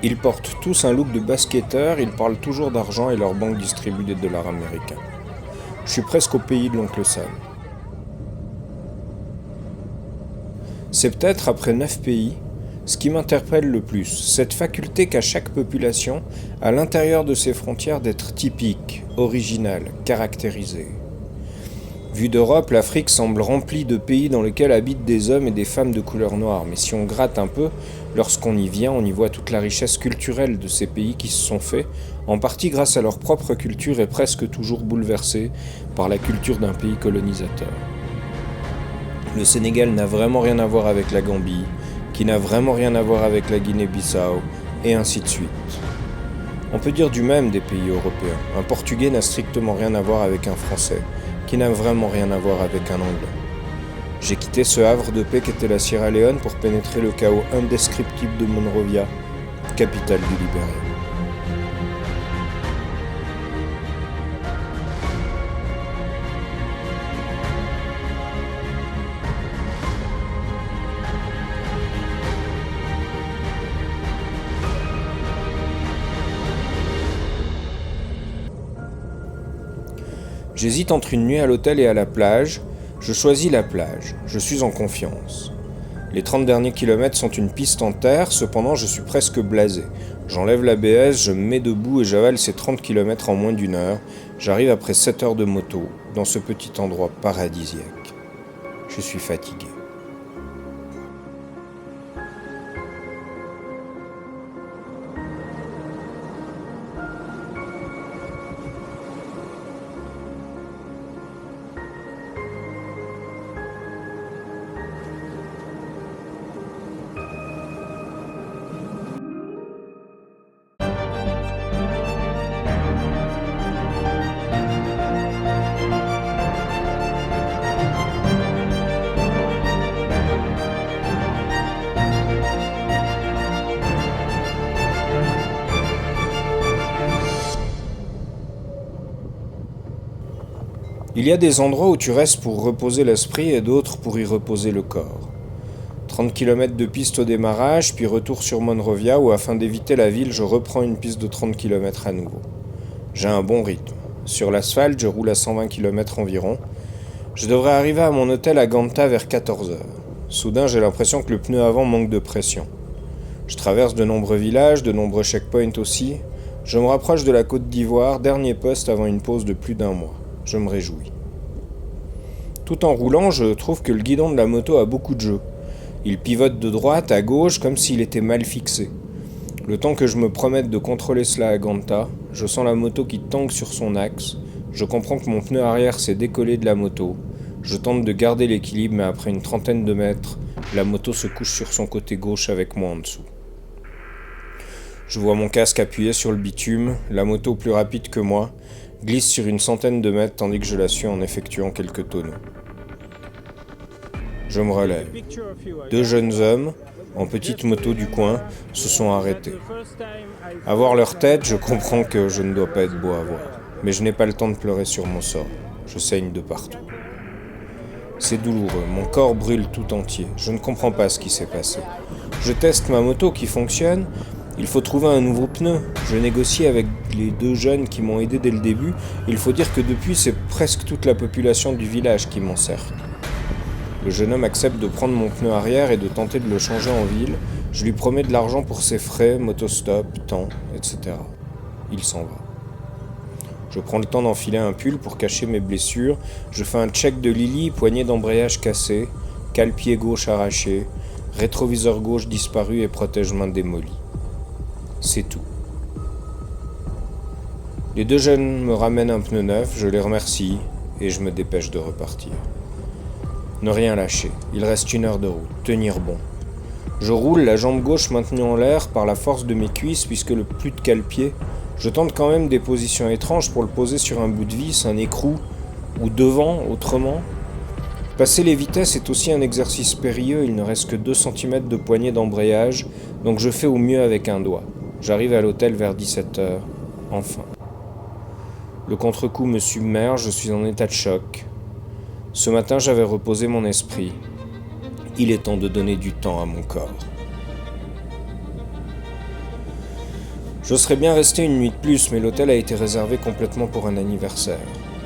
Ils portent tous un look de basketteurs, ils parlent toujours d'argent et leur banque distribue des dollars américains. Je suis presque au pays de l'oncle Sam. C'est peut-être, après 9 pays, ce qui m'interpelle le plus, cette faculté qu'a chaque population, à l'intérieur de ses frontières, d'être typique, originale, caractérisée. Vu d'Europe, l'Afrique semble remplie de pays dans lesquels habitent des hommes et des femmes de couleur noire. Mais si on gratte un peu, lorsqu'on y vient, on y voit toute la richesse culturelle de ces pays qui se sont faits, en partie grâce à leur propre culture et presque toujours bouleversée par la culture d'un pays colonisateur. Le Sénégal n'a vraiment rien à voir avec la Gambie, qui n'a vraiment rien à voir avec la Guinée-Bissau, et ainsi de suite. On peut dire du même des pays européens. Un Portugais n'a strictement rien à voir avec un Français, qui n'a vraiment rien à voir avec un Anglais. J'ai quitté ce havre de paix qu'était la Sierra Leone pour pénétrer le chaos indescriptible de Monrovia, capitale du Libéria. J'hésite entre une nuit à l'hôtel et à la plage. Je choisis la plage. Je suis en confiance. Les 30 derniers kilomètres sont une piste en terre, cependant je suis presque blasé. J'enlève l'ABS, je me mets debout et j'avale ces 30 kilomètres en moins d'1 heure. J'arrive après 7 heures de moto, dans ce petit endroit paradisiaque. Je suis fatigué. Il y a des endroits où tu restes pour reposer l'esprit et d'autres pour y reposer le corps. 30 km de piste au démarrage, puis retour sur Monrovia où afin d'éviter la ville, je reprends une piste de 30 km à nouveau. J'ai un bon rythme. Sur l'asphalte, je roule à 120 km environ. Je devrais arriver à mon hôtel à Ganta vers 14h. Soudain, j'ai l'impression que le pneu avant manque de pression. Je traverse de nombreux villages, de nombreux checkpoints aussi. Je me rapproche de la Côte d'Ivoire, dernier poste avant une pause de plus d'1 mois. Je me réjouis. Tout en roulant, je trouve que le guidon de la moto a beaucoup de jeu. Il pivote de droite à gauche comme s'il était mal fixé. Le temps que je me promette de contrôler cela à Ganta, je sens la moto qui tangue sur son axe. Je comprends que mon pneu arrière s'est décollé de la moto. Je tente de garder l'équilibre, mais après une trentaine de mètres, la moto se couche sur son côté gauche avec moi en dessous. Je vois mon casque appuyé sur le bitume, la moto plus rapide que moi, glisse sur une centaine de mètres tandis que je la suis en effectuant quelques tonneaux. Je me relève. 2 jeunes hommes, en petite moto du coin, se sont arrêtés. À voir leur tête, je comprends que je ne dois pas être beau à voir. Mais je n'ai pas le temps de pleurer sur mon sort. Je saigne de partout. C'est douloureux, mon corps brûle tout entier. Je ne comprends pas ce qui s'est passé. Je teste ma moto qui fonctionne. Il faut trouver un nouveau pneu. Je négocie avec les 2 jeunes qui m'ont aidé dès le début. Il faut dire que depuis, c'est presque toute la population du village qui m'encercle. Le jeune homme accepte de prendre mon pneu arrière et de tenter de le changer en ville. Je lui promets de l'argent pour ses frais, motostop, temps, etc. Il s'en va. Je prends le temps d'enfiler un pull pour cacher mes blessures. Je fais un check de Lily, poignée d'embrayage cassée, cale-pied gauche arraché, rétroviseur gauche disparu et protège-main démoli. C'est tout. Les 2 jeunes me ramènent un pneu neuf, je les remercie et je me dépêche de repartir. Ne rien lâcher, il reste 1 heure de route, tenir bon. Je roule, la jambe gauche maintenue en l'air par la force de mes cuisses puisque le plus de cale-pied. Je tente quand même des positions étranges pour le poser sur un bout de vis, un écrou, ou devant, autrement. Passer les vitesses est aussi un exercice périlleux, il ne reste que 2 cm de poignée d'embrayage, donc je fais au mieux avec un doigt. J'arrive à l'hôtel vers 17h, enfin. Le contre-coup me submerge, je suis en état de choc. Ce matin, j'avais reposé mon esprit. Il est temps de donner du temps à mon corps. Je serais bien resté une nuit de plus, mais l'hôtel a été réservé complètement pour un anniversaire.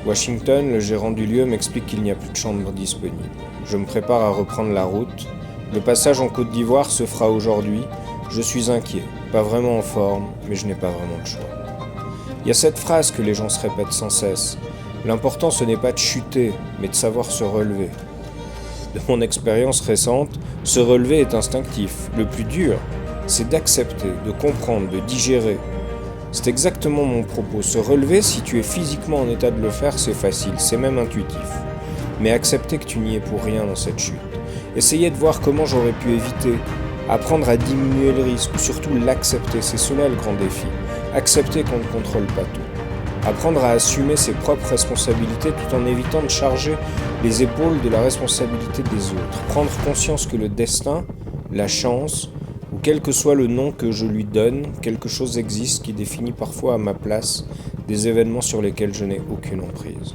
Washington, le gérant du lieu, m'explique qu'il n'y a plus de chambre disponible. Je me prépare à reprendre la route. Le passage en Côte d'Ivoire se fera aujourd'hui. Je suis inquiet, pas vraiment en forme, mais je n'ai pas vraiment le choix. Il y a cette phrase que les gens se répètent sans cesse. L'important, ce n'est pas de chuter, mais de savoir se relever. De mon expérience récente, se relever est instinctif. Le plus dur, c'est d'accepter, de comprendre, de digérer. C'est exactement mon propos. Se relever, si tu es physiquement en état de le faire, c'est facile, c'est même intuitif. Mais accepter que tu n'y es pour rien dans cette chute. Essayer de voir comment j'aurais pu éviter. Apprendre à diminuer le risque, ou surtout l'accepter, c'est cela le grand défi. Accepter qu'on ne contrôle pas tout. Apprendre à assumer ses propres responsabilités tout en évitant de charger les épaules de la responsabilité des autres. Prendre conscience que le destin, la chance, ou quel que soit le nom que je lui donne, quelque chose existe qui définit parfois à ma place des événements sur lesquels je n'ai aucune emprise.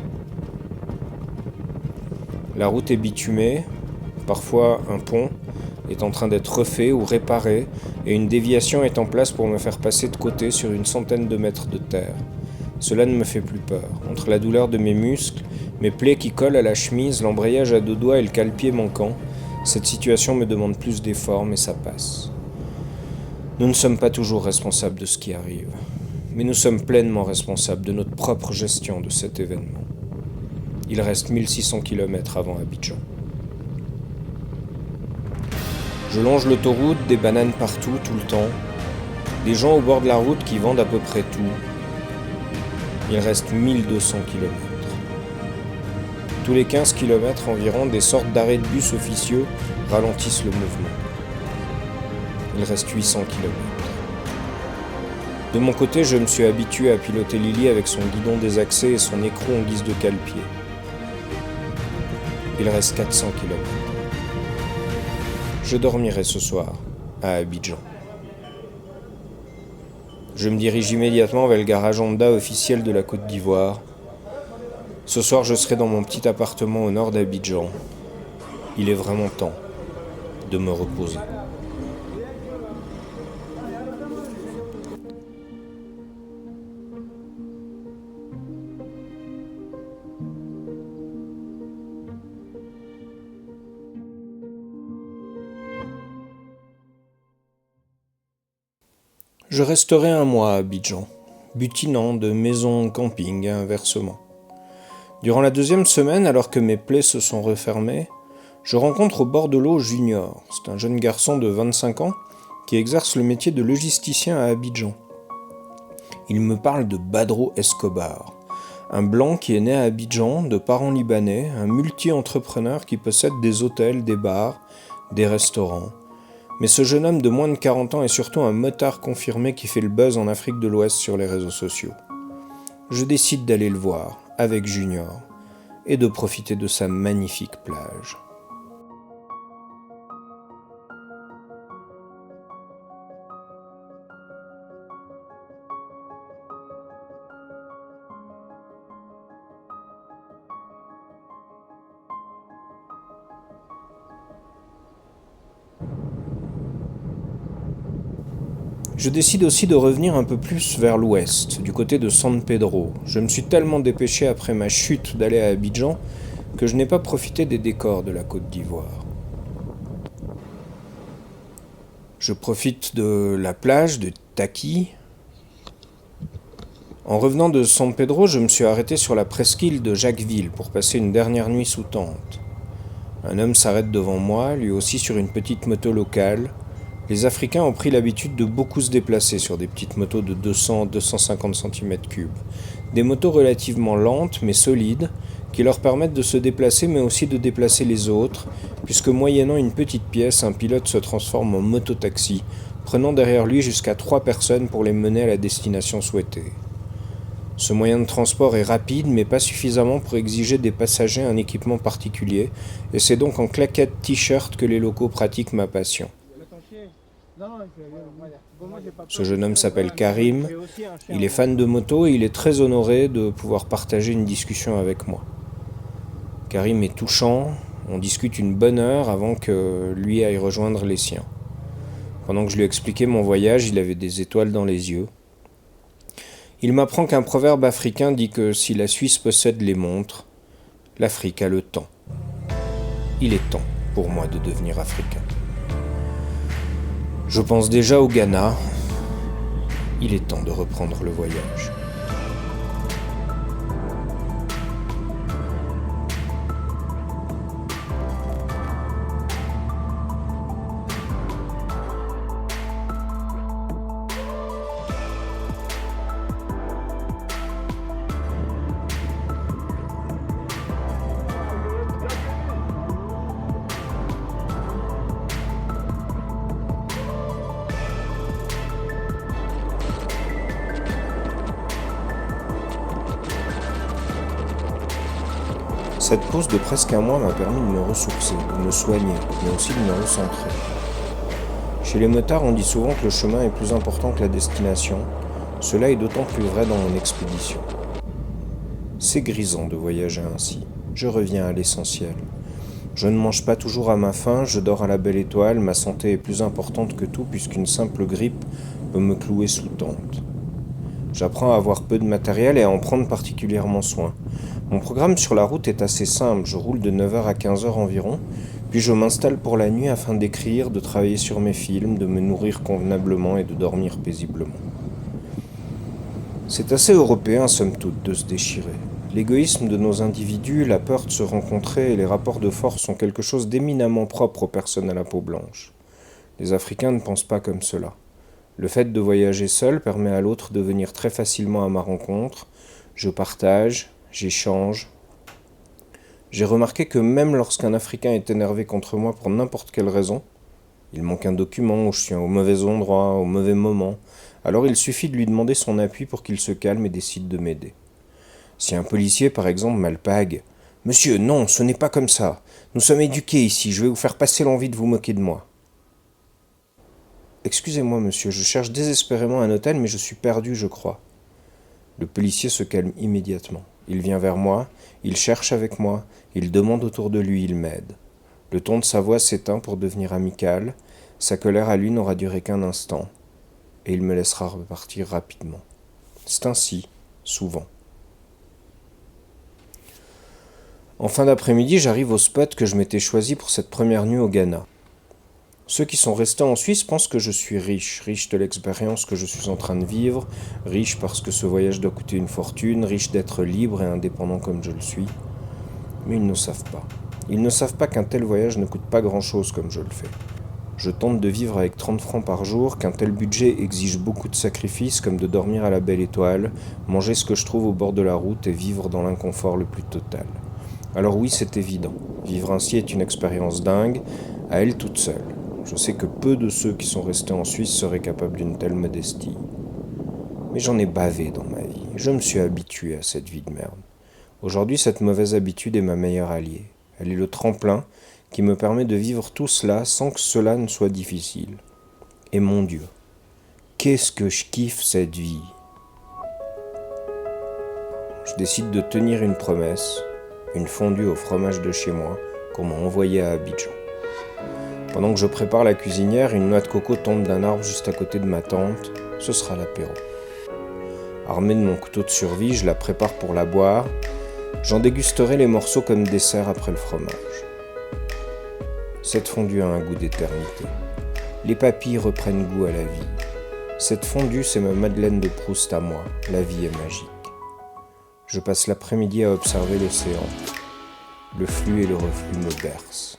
La route est bitumée, parfois un pont est en train d'être refait ou réparé et une déviation est en place pour me faire passer de côté sur une centaine de mètres de terre. Cela ne me fait plus peur. Entre la douleur de mes muscles, mes plaies qui collent à la chemise, l'embrayage à 2 doigts et le cale-pied manquant, cette situation me demande plus d'efforts, mais ça passe. Nous ne sommes pas toujours responsables de ce qui arrive, mais nous sommes pleinement responsables de notre propre gestion de cet événement. Il reste 1600 km avant Abidjan. Je longe l'autoroute, des bananes partout, tout le temps. Des gens au bord de la route qui vendent à peu près tout. Il reste 1200 km. Tous les 15 km environ, des sortes d'arrêts de bus officieux ralentissent le mouvement. Il reste 800 km. De mon côté, je me suis habitué à piloter Lily avec son guidon désaxé et son écrou en guise de cale-pied. Il reste 400 km. Je dormirai ce soir, à Abidjan. Je me dirige immédiatement vers le garage Honda officiel de la Côte d'Ivoire. Ce soir, je serai dans mon petit appartement au nord d'Abidjan. Il est vraiment temps de me reposer. Je resterai un mois à Abidjan, butinant de maison en camping et inversement. Durant la 2e semaine, alors que mes plaies se sont refermées, je rencontre au bord de l'eau Junior. C'est un jeune garçon de 25 ans qui exerce le métier de logisticien à Abidjan. Il me parle de Badro Escobar, un blanc qui est né à Abidjan, de parents libanais, un multi-entrepreneur qui possède des hôtels, des bars, des restaurants. Mais ce jeune homme de moins de 40 ans est surtout un motard confirmé qui fait le buzz en Afrique de l'Ouest sur les réseaux sociaux. Je décide d'aller le voir, avec Junior, et de profiter de sa magnifique plage. Je décide aussi de revenir un peu plus vers l'ouest, du côté de San Pedro. Je me suis tellement dépêché après ma chute d'aller à Abidjan que je n'ai pas profité des décors de la Côte d'Ivoire. Je profite de la plage de Taki. En revenant de San Pedro, je me suis arrêté sur la presqu'île de Jacquesville pour passer une dernière nuit sous tente. Un homme s'arrête devant moi, lui aussi sur une petite moto locale. Les Africains ont pris l'habitude de beaucoup se déplacer sur des petites motos de 200-250 cm3. Des motos relativement lentes mais solides qui leur permettent de se déplacer mais aussi de déplacer les autres, puisque moyennant une petite pièce, un pilote se transforme en mototaxi, prenant derrière lui jusqu'à 3 personnes pour les mener à la destination souhaitée. Ce moyen de transport est rapide mais pas suffisamment pour exiger des passagers un équipement particulier, et c'est donc en claquettes t-shirt que les locaux pratiquent ma passion. Ce jeune homme s'appelle Karim, il est fan de moto et il est très honoré de pouvoir partager une discussion avec moi. Karim est touchant, on discute une bonne heure avant que lui aille rejoindre les siens. Pendant que je lui expliquais mon voyage, il avait des étoiles dans les yeux. Il m'apprend qu'un proverbe africain dit que si la Suisse possède les montres, l'Afrique a le temps. Il est temps pour moi de devenir africain. Je pense déjà au Ghana. Il est temps de reprendre le voyage. Cette pause de presque un mois m'a permis de me ressourcer, de me soigner, mais aussi de me recentrer. Chez les motards, on dit souvent que le chemin est plus important que la destination. Cela est d'autant plus vrai dans mon expédition. C'est grisant de voyager ainsi. Je reviens à l'essentiel. Je ne mange pas toujours à ma faim, je dors à la belle étoile, ma santé est plus importante que tout puisqu'une simple grippe peut me clouer sous tente. J'apprends à avoir peu de matériel et à en prendre particulièrement soin. Mon programme sur la route est assez simple, je roule de 9h à 15h environ, puis je m'installe pour la nuit afin d'écrire, de travailler sur mes films, de me nourrir convenablement et de dormir paisiblement. C'est assez européen, somme toute, de se déchirer. L'égoïsme de nos individus, la peur de se rencontrer et les rapports de force sont quelque chose d'éminemment propre aux personnes à la peau blanche. Les Africains ne pensent pas comme cela. Le fait de voyager seul permet à l'autre de venir très facilement à ma rencontre. Je partage, j'échange. J'ai remarqué que même lorsqu'un Africain est énervé contre moi pour n'importe quelle raison, il manque un document ou je suis au mauvais endroit, au mauvais moment, alors il suffit de lui demander son appui pour qu'il se calme et décide de m'aider. Si un policier, par exemple, m'alpague, « Monsieur, non, ce n'est pas comme ça. Nous sommes éduqués ici, je vais vous faire passer l'envie de vous moquer de moi. » « Excusez-moi, monsieur, je cherche désespérément un hôtel, mais je suis perdu, je crois. » Le policier se calme immédiatement. « Il vient vers moi, il cherche avec moi, il demande autour de lui, il m'aide. Le ton de sa voix s'éteint pour devenir amical, sa colère à lui n'aura duré qu'un instant, et il me laissera repartir rapidement. C'est ainsi, souvent. En fin d'après-midi, j'arrive au spot que je m'étais choisi pour cette première nuit au Ghana. Ceux qui sont restés en Suisse pensent que je suis riche, riche de l'expérience que je suis en train de vivre, riche parce que ce voyage doit coûter une fortune, riche d'être libre et indépendant comme je le suis. Mais ils ne savent pas. Ils ne savent pas qu'un tel voyage ne coûte pas grand-chose comme je le fais. Je tente de vivre avec 30 francs par jour, qu'un tel budget exige beaucoup de sacrifices comme de dormir à la belle étoile, manger ce que je trouve au bord de la route et vivre dans l'inconfort le plus total. Alors oui, c'est évident. Vivre ainsi est une expérience dingue, à elle toute seule. Je sais que peu de ceux qui sont restés en Suisse seraient capables d'une telle modestie. Mais j'en ai bavé dans ma vie. Je me suis habitué à cette vie de merde. Aujourd'hui, cette mauvaise habitude est ma meilleure alliée. Elle est le tremplin qui me permet de vivre tout cela sans que cela ne soit difficile. Et mon Dieu, qu'est-ce que je kiffe cette vie! Je décide de tenir une promesse, une fondue au fromage de chez moi qu'on m'a envoyée à Abidjan. Pendant que je prépare la cuisinière, une noix de coco tombe d'un arbre juste à côté de ma tante. Ce sera l'apéro. Armé de mon couteau de survie, je la prépare pour la boire. J'en dégusterai les morceaux comme dessert après le fromage. Cette fondue a un goût d'éternité. Les papilles reprennent goût à la vie. Cette fondue, c'est ma Madeleine de Proust à moi. La vie est magique. Je passe l'après-midi à observer l'océan. Le flux et le reflux me bercent.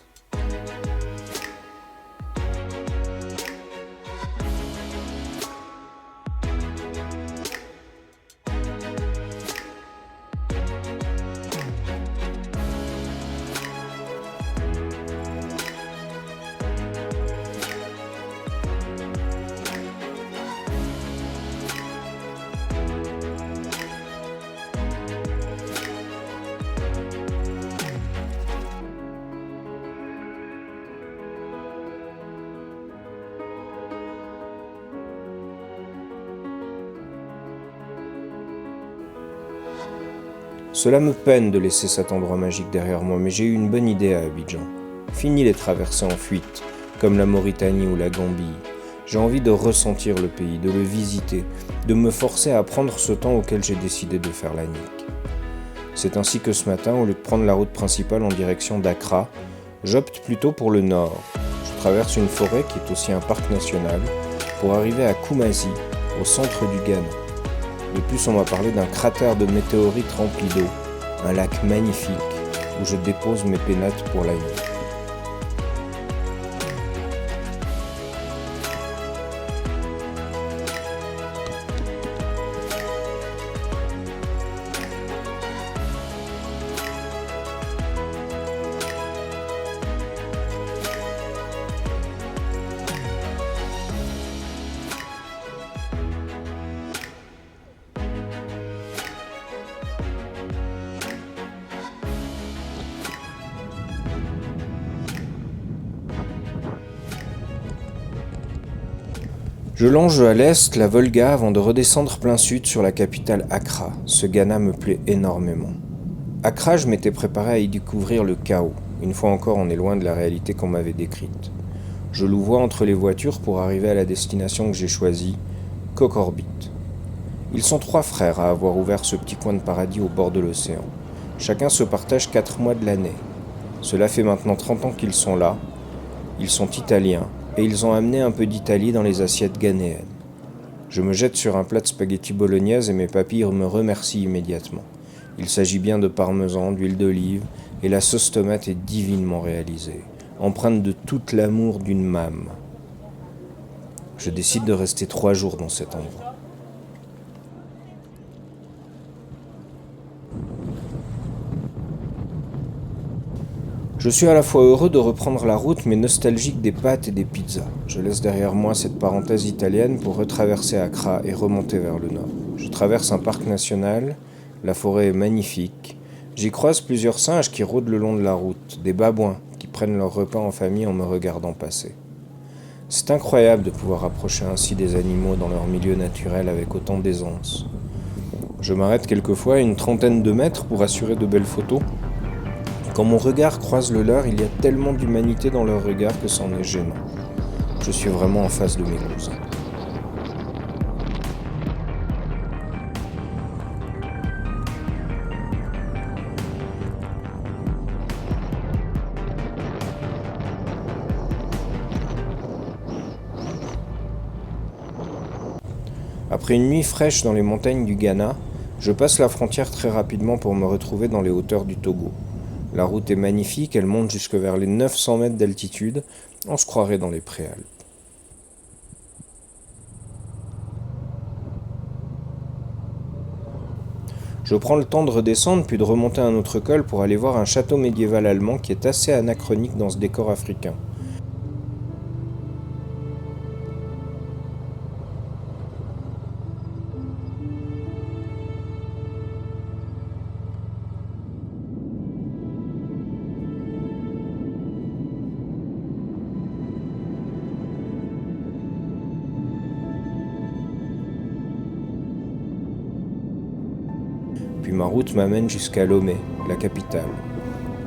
Cela me peine de laisser cet endroit magique derrière moi, mais j'ai eu une bonne idée à Abidjan. Fini les traversées en fuite, comme la Mauritanie ou la Gambie. J'ai envie de ressentir le pays, de le visiter, de me forcer à prendre ce temps auquel j'ai décidé de faire la nique. C'est ainsi que ce matin, au lieu de prendre la route principale en direction d'Accra, j'opte plutôt pour le nord. Je traverse une forêt qui est aussi un parc national pour arriver à Kumasi, au centre du Ghana. De plus, on m'a parlé d'un cratère de météorites rempli d'eau, un lac magnifique où je dépose mes pénates pour la nuit. Je longe à l'est la Volga avant de redescendre plein sud sur la capitale Accra. Ce Ghana me plaît énormément. Accra, je m'étais préparé à y découvrir le chaos. Une fois encore, on est loin de la réalité qu'on m'avait décrite. Je louvoie entre les voitures pour arriver à la destination que j'ai choisie, Kokorbit. Ils sont 3 frères à avoir ouvert ce petit coin de paradis au bord de l'océan. Chacun se partage 4 mois de l'année. Cela fait maintenant 30 ans qu'ils sont là. Ils sont italiens. Et ils ont amené un peu d'Italie dans les assiettes ghanéennes. Je me jette sur un plat de spaghetti bolognaise et mes papilles me remercient immédiatement. Il s'agit bien de parmesan, d'huile d'olive, et la sauce tomate est divinement réalisée, empreinte de tout l'amour d'une mame. Je décide de rester 3 jours dans cet endroit. Je suis à la fois heureux de reprendre la route, mais nostalgique des pâtes et des pizzas. Je laisse derrière moi cette parenthèse italienne pour retraverser Accra et remonter vers le nord. Je traverse un parc national, la forêt est magnifique. J'y croise plusieurs singes qui rôdent le long de la route, des babouins qui prennent leur repas en famille en me regardant passer. C'est incroyable de pouvoir approcher ainsi des animaux dans leur milieu naturel avec autant d'aisance. Je m'arrête quelquefois à une trentaine de mètres pour assurer de belles photos. Quand mon regard croise le leur, il y a tellement d'humanité dans leur regard que c'en est gênant. Je suis vraiment en face de mes cousins. Après une nuit fraîche dans les montagnes du Ghana, je passe la frontière très rapidement pour me retrouver dans les hauteurs du Togo. La route est magnifique, elle monte jusque vers les 900 mètres d'altitude, on se croirait dans les préalpes. Je prends le temps de redescendre puis de remonter un autre col pour aller voir un château médiéval allemand qui est assez anachronique dans ce décor africain. Puis ma route m'amène jusqu'à Lomé, la capitale.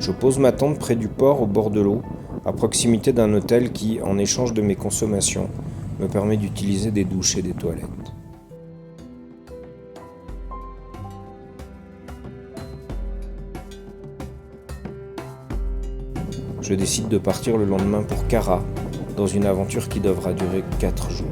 Je pose ma tente près du port au bord de l'eau, à proximité d'un hôtel qui, en échange de mes consommations, me permet d'utiliser des douches et des toilettes. Je décide de partir le lendemain pour Kara, dans une aventure qui devra durer 4 jours.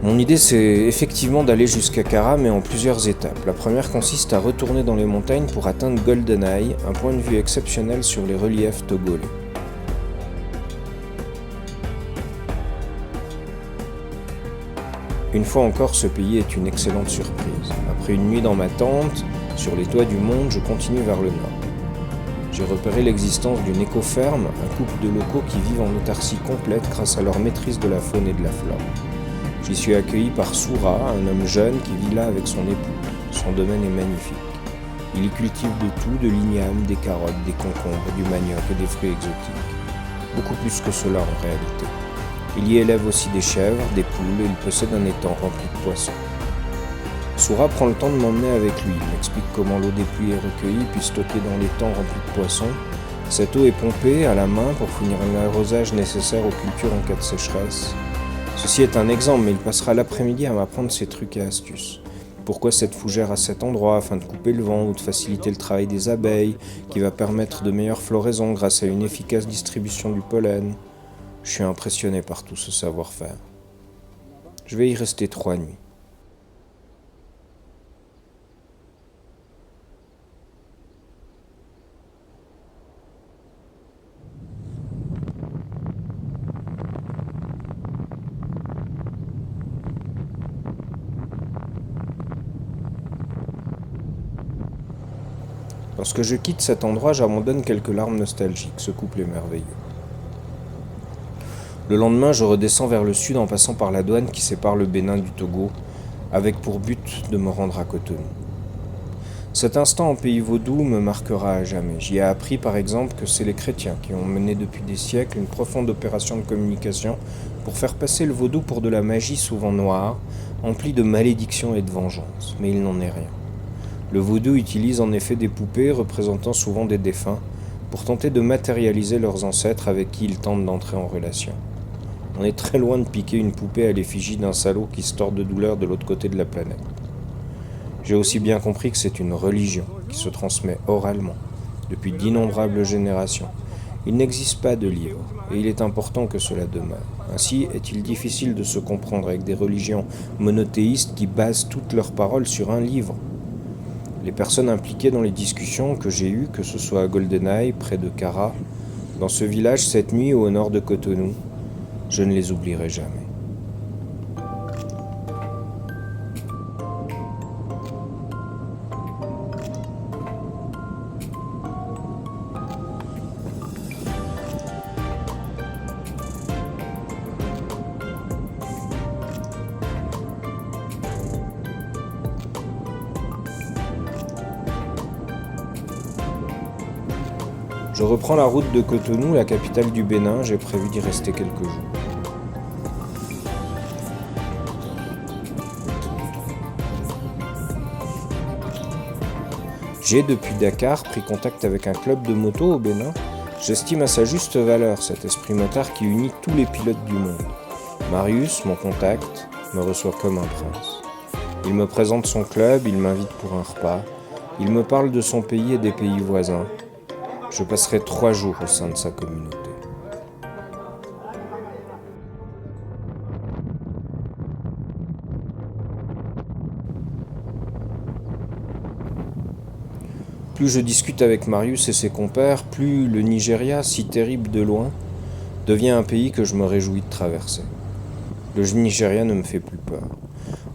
Mon idée, c'est effectivement d'aller jusqu'à Kara, mais en plusieurs étapes. La première consiste à retourner dans les montagnes pour atteindre Golden Eye, un point de vue exceptionnel sur les reliefs togolais. Une fois encore, ce pays est une excellente surprise. Après une nuit dans ma tente, sur les toits du monde, je continue vers le nord. J'ai repéré l'existence d'une éco-ferme, un couple de locaux qui vivent en autarcie complète grâce à leur maîtrise de la faune et de la flore. J'y suis accueilli par Soura, un homme jeune qui vit là avec son époux. Son domaine est magnifique. Il y cultive de tout, de l'igname, des carottes, des concombres, du manioc et des fruits exotiques. Beaucoup plus que cela en réalité. Il y élève aussi des chèvres, des poules et il possède un étang rempli de poissons. Soura prend le temps de m'emmener avec lui. Il m'explique comment l'eau des pluies est recueillie puis stockée dans l'étang rempli de poissons. Cette eau est pompée à la main pour fournir l'arrosage nécessaire aux cultures en cas de sécheresse. Ceci est un exemple, mais il passera l'après-midi à m'apprendre ses trucs et astuces. Pourquoi cette fougère à cet endroit afin de couper le vent ou de faciliter le travail des abeilles, qui va permettre de meilleures floraisons grâce à une efficace distribution du pollen. Je suis impressionné par tout ce savoir-faire. Je vais y rester 3 nuits. Lorsque je quitte cet endroit, j'abandonne quelques larmes nostalgiques. Ce couple est merveilleux. Le lendemain, je redescends vers le sud en passant par la douane qui sépare le Bénin du Togo, avec pour but de me rendre à Cotonou. Cet instant en pays vaudou me marquera à jamais. J'y ai appris par exemple que c'est les chrétiens qui ont mené depuis des siècles une profonde opération de communication pour faire passer le vaudou pour de la magie souvent noire, emplie de malédictions et de vengeance. Mais il n'en est rien. Le vaudou utilise en effet des poupées représentant souvent des défunts pour tenter de matérialiser leurs ancêtres avec qui ils tentent d'entrer en relation. On est très loin de piquer une poupée à l'effigie d'un salaud qui se tord de douleur de l'autre côté de la planète. J'ai aussi bien compris que c'est une religion qui se transmet oralement depuis d'innombrables générations. Il n'existe pas de livre et il est important que cela demeure. Ainsi est-il difficile de se comprendre avec des religions monothéistes qui basent toutes leurs paroles sur un livre. Les personnes impliquées dans les discussions que j'ai eues, que ce soit à Golden Eye, près de Kara, dans ce village cette nuit ou au nord de Cotonou, je ne les oublierai jamais. Je reprends la route de Cotonou, la capitale du Bénin, j'ai prévu d'y rester quelques jours. J'ai, depuis Dakar, pris contact avec un club de moto au Bénin. J'estime à sa juste valeur cet esprit motard qui unit tous les pilotes du monde. Marius, mon contact, me reçoit comme un prince. Il me présente son club, il m'invite pour un repas. Il me parle de son pays et des pays voisins. Je passerai 3 jours au sein de sa communauté. Plus je discute avec Marius et ses compères, plus le Nigeria, si terrible de loin, devient un pays que je me réjouis de traverser. Le Nigeria ne me fait plus peur.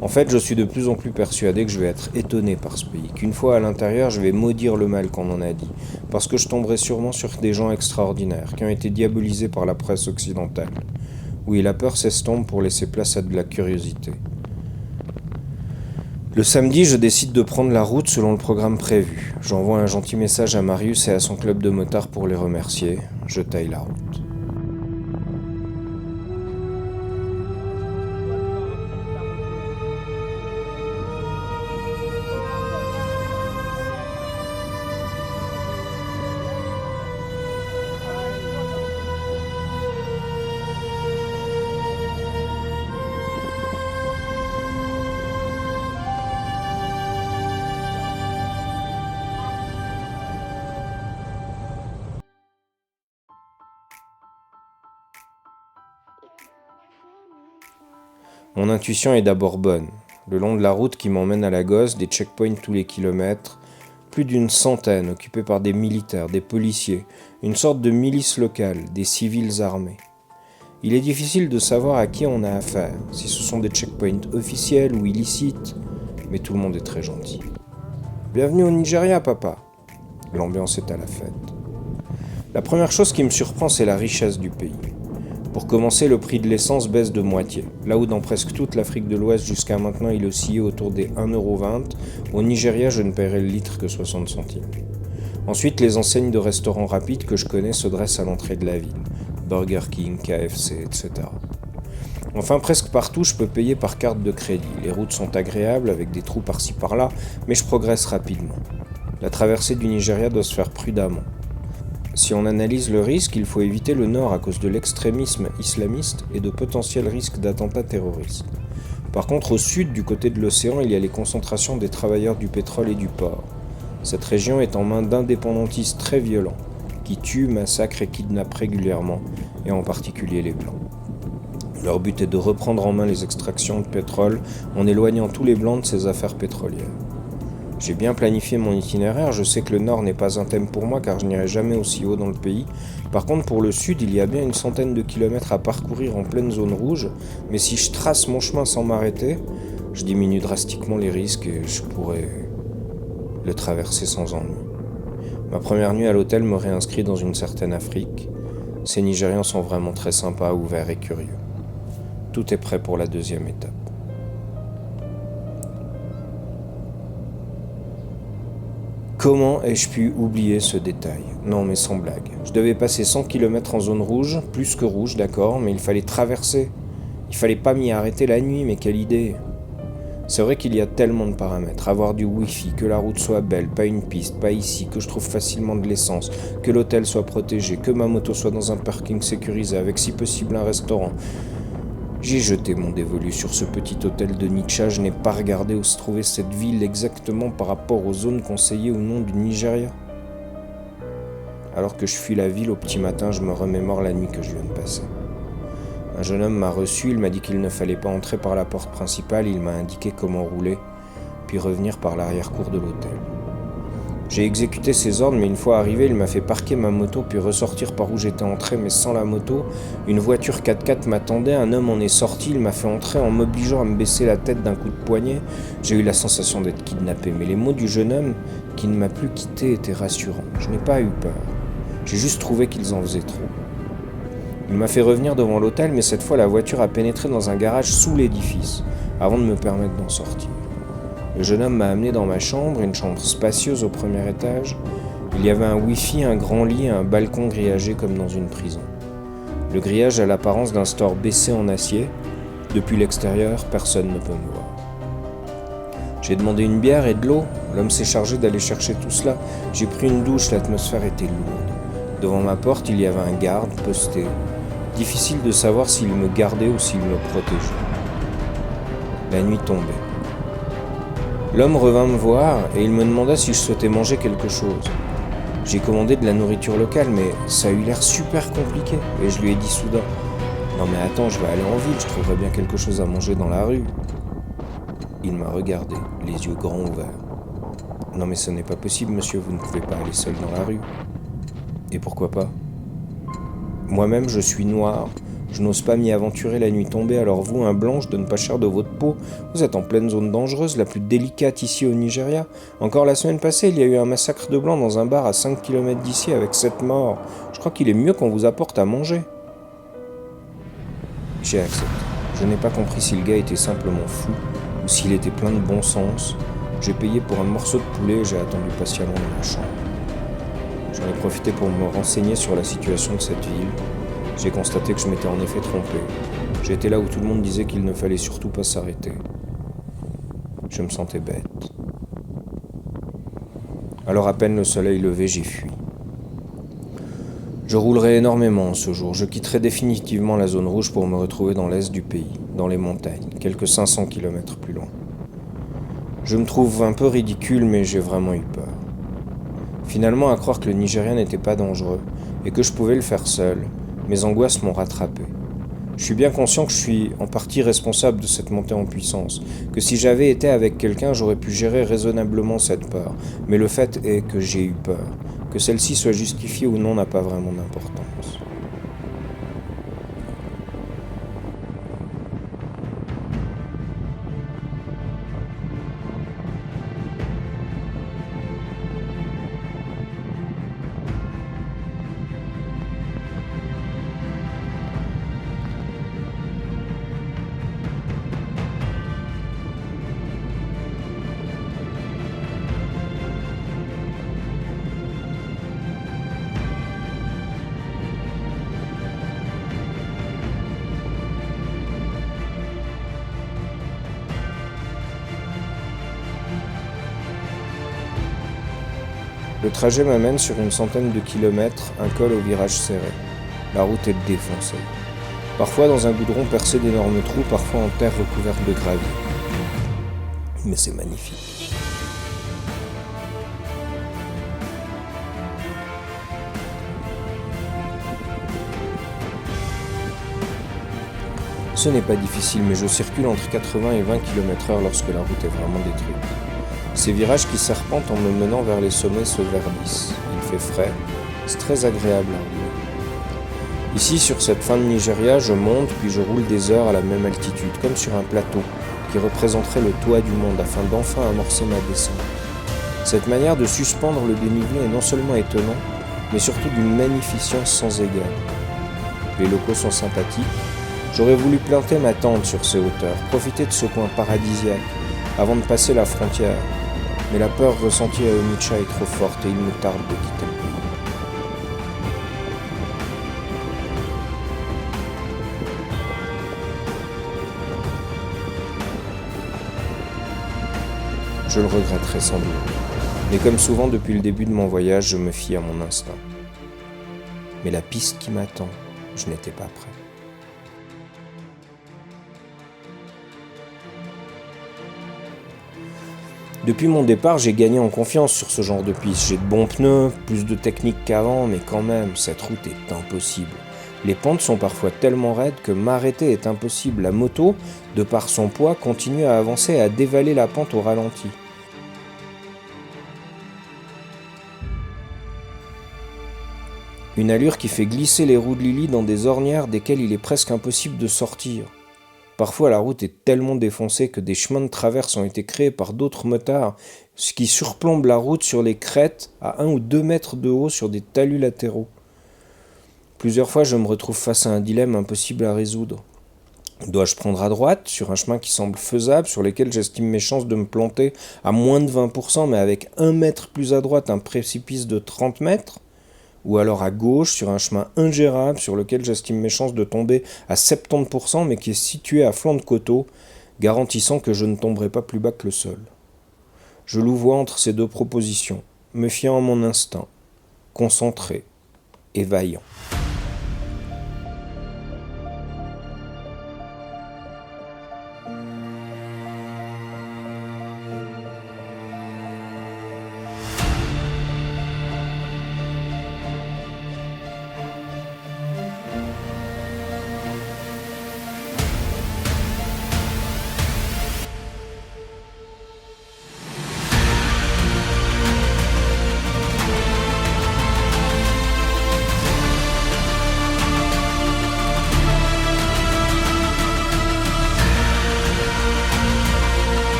En fait, je suis de plus en plus persuadé que je vais être étonné par ce pays, qu'une fois à l'intérieur, je vais maudire le mal qu'on en a dit, parce que je tomberai sûrement sur des gens extraordinaires, qui ont été diabolisés par la presse occidentale. Oui, la peur s'estompe pour laisser place à de la curiosité. Le samedi, je décide de prendre la route selon le programme prévu. J'envoie un gentil message à Marius et à son club de motards pour les remercier. Je taille la route. Mon intuition est d'abord bonne. Le long de la route qui m'emmène à Lagos, des checkpoints tous les kilomètres, plus d'une centaine occupés par des militaires, des policiers, une sorte de milice locale, des civils armés. Il est difficile de savoir à qui on a affaire, si ce sont des checkpoints officiels ou illicites, mais tout le monde est très gentil. Bienvenue au Nigeria, papa. L'ambiance est à la fête. La première chose qui me surprend, c'est la richesse du pays. Pour commencer, le prix de l'essence baisse de moitié. Là où dans presque toute l'Afrique de l'Ouest jusqu'à maintenant il oscillait autour des 1,20 €, au Nigeria je ne paierai le litre que 60 centimes. Ensuite, les enseignes de restaurants rapides que je connais se dressent à l'entrée de la ville. Burger King, KFC, etc. Enfin, presque partout, je peux payer par carte de crédit. Les routes sont agréables, avec des trous par-ci par-là, mais je progresse rapidement. La traversée du Nigeria doit se faire prudemment. Si on analyse le risque, il faut éviter le nord à cause de l'extrémisme islamiste et de potentiels risques d'attentats terroristes. Par contre, au sud, du côté de l'océan, il y a les concentrations des travailleurs du pétrole et du port. Cette région est en main d'indépendantistes très violents, qui tuent, massacrent et kidnappent régulièrement, et en particulier les Blancs. Leur but est de reprendre en main les extractions de pétrole en éloignant tous les Blancs de ces affaires pétrolières. J'ai bien planifié mon itinéraire, je sais que le nord n'est pas un thème pour moi car je n'irai jamais aussi haut dans le pays. Par contre pour le sud, il y a bien une centaine de kilomètres à parcourir en pleine zone rouge, mais si je trace mon chemin sans m'arrêter, je diminue drastiquement les risques et je pourrais le traverser sans ennui. Ma première nuit à l'hôtel me réinscrit dans une certaine Afrique. Ces Nigérians sont vraiment très sympas, ouverts et curieux. Tout est prêt pour la deuxième étape. Comment ai-je pu oublier ce détail? Non mais sans blague. Je devais passer 100 km en zone rouge, plus que rouge d'accord, mais il fallait traverser. Il fallait pas m'y arrêter la nuit, mais quelle idée! C'est vrai qu'il y a tellement de paramètres, avoir du wifi, que la route soit belle, pas une piste, pas ici, que je trouve facilement de l'essence, que l'hôtel soit protégé, que ma moto soit dans un parking sécurisé, avec si possible un restaurant. J'ai jeté mon dévolu sur ce petit hôtel de Nitcha, je n'ai pas regardé où se trouvait cette ville exactement par rapport aux zones conseillées ou non du Nigeria. Alors que je fuis la ville au petit matin, je me remémore la nuit que je viens de passer. Un jeune homme m'a reçu, il m'a dit qu'il ne fallait pas entrer par la porte principale, il m'a indiqué comment rouler, puis revenir par l'arrière-cour de l'hôtel. J'ai exécuté ses ordres, mais une fois arrivé, il m'a fait parquer ma moto, puis ressortir par où j'étais entré, mais sans la moto. Une voiture 4x4 m'attendait, un homme en est sorti, il m'a fait entrer en m'obligeant à me baisser la tête d'un coup de poignet. J'ai eu la sensation d'être kidnappé, mais les mots du jeune homme, qui ne m'a plus quitté, étaient rassurants. Je n'ai pas eu peur. J'ai juste trouvé qu'ils en faisaient trop. Il m'a fait revenir devant l'hôtel, mais cette fois, la voiture a pénétré dans un garage sous l'édifice, avant de me permettre d'en sortir. Le jeune homme m'a amené dans ma chambre, une chambre spacieuse au premier étage. Il y avait un wifi, un grand lit et un balcon grillagé comme dans une prison. Le grillage a l'apparence d'un store baissé en acier. Depuis l'extérieur, personne ne peut me voir. J'ai demandé une bière et de l'eau. L'homme s'est chargé d'aller chercher tout cela. J'ai pris une douche, l'atmosphère était lourde. Devant ma porte, il y avait un garde posté. Difficile de savoir s'il me gardait ou s'il me protégeait. La nuit tombait. L'homme revint me voir et il me demanda si je souhaitais manger quelque chose. J'ai commandé de la nourriture locale, mais ça a eu l'air super compliqué. Et je lui ai dit soudain, « Non mais attends, je vais aller en ville, je trouverai bien quelque chose à manger dans la rue. » Il m'a regardé, les yeux grands ouverts. « Non mais ce n'est pas possible, monsieur, vous ne pouvez pas aller seul dans la rue. » « Et pourquoi pas ? Moi-même, je suis noir, je n'ose pas m'y aventurer la nuit tombée, alors vous, un blanc, je donne pas cher de votre peau. Vous êtes en pleine zone dangereuse, la plus délicate ici au Nigeria. Encore la semaine passée, il y a eu un massacre de blancs dans un bar à 5 km d'ici avec 7 morts. Je crois qu'il est mieux qu'on vous apporte à manger. » J'ai accepté. Je n'ai pas compris si le gars était simplement fou ou s'il était plein de bon sens. J'ai payé pour un morceau de poulet et j'ai attendu patiemment dans la chambre. J'en ai profité pour me renseigner sur la situation de cette ville. J'ai constaté que je m'étais en effet trompé. J'étais là où tout le monde disait qu'il ne fallait surtout pas s'arrêter. Je me sentais bête. Alors à peine le soleil levé, j'ai fui. Je roulerai énormément ce jour. Je quitterai définitivement la zone rouge pour me retrouver dans l'est du pays, dans les montagnes, quelques 500 km plus loin. Je me trouve un peu ridicule, mais j'ai vraiment eu peur. Finalement, à croire que le Nigeria n'était pas dangereux et que je pouvais le faire seul, mes angoisses m'ont rattrapé. Je suis bien conscient que je suis en partie responsable de cette montée en puissance, que si j'avais été avec quelqu'un, j'aurais pu gérer raisonnablement cette peur. Mais le fait est que j'ai eu peur. Que celle-ci soit justifiée ou non n'a pas vraiment d'importance. Le trajet m'amène sur une centaine de kilomètres, un col au virage serré. La route est défoncée. Parfois dans un goudron percé d'énormes trous, parfois en terre recouverte de gravier. Mais c'est magnifique. Ce n'est pas difficile, mais je circule entre 80 et 20 km/h lorsque la route est vraiment détruite. Ces virages qui serpentent en me menant vers les sommets se verdissent. Il fait frais, c'est très agréable à rouler. Ici, sur cette fin de Nigeria, je monte puis je roule des heures à la même altitude, comme sur un plateau qui représenterait le toit du monde afin d'enfin amorcer ma descente. Cette manière de suspendre le dénivelé est non seulement étonnante, mais surtout d'une magnificence sans égale. Les locaux sont sympathiques. J'aurais voulu planter ma tente sur ces hauteurs, profiter de ce coin paradisiaque avant de passer la frontière. Mais la peur ressentie à Onitsha est trop forte et il me tarde de quitter le pays. Je le regretterai sans doute. Mais comme souvent depuis le début de mon voyage, je me fie à mon instinct. Mais la piste qui m'attend, je n'étais pas prêt. Depuis mon départ, j'ai gagné en confiance sur ce genre de piste. J'ai de bons pneus, plus de technique qu'avant, mais quand même, cette route est impossible. Les pentes sont parfois tellement raides que m'arrêter est impossible. La moto, de par son poids, continue à avancer et à dévaler la pente au ralenti. Une allure qui fait glisser les roues de Lily dans des ornières desquelles il est presque impossible de sortir. Parfois, la route est tellement défoncée que des chemins de traverse ont été créés par d'autres motards, ce qui surplombe la route sur les crêtes à 1 ou 2 mètres de haut sur des talus latéraux. Plusieurs fois, je me retrouve face à un dilemme impossible à résoudre. Dois-je prendre à droite, sur un chemin qui semble faisable, sur lequel j'estime mes chances de me planter à moins de 20%, mais avec 1 mètre plus à droite, un précipice de 30 mètres? Ou alors à gauche, sur un chemin ingérable, sur lequel j'estime mes chances de tomber à 70%, mais qui est situé à flanc de coteau, garantissant que je ne tomberai pas plus bas que le sol. Je louvoie entre ces deux propositions, me fiant à mon instinct, concentré et vaillant.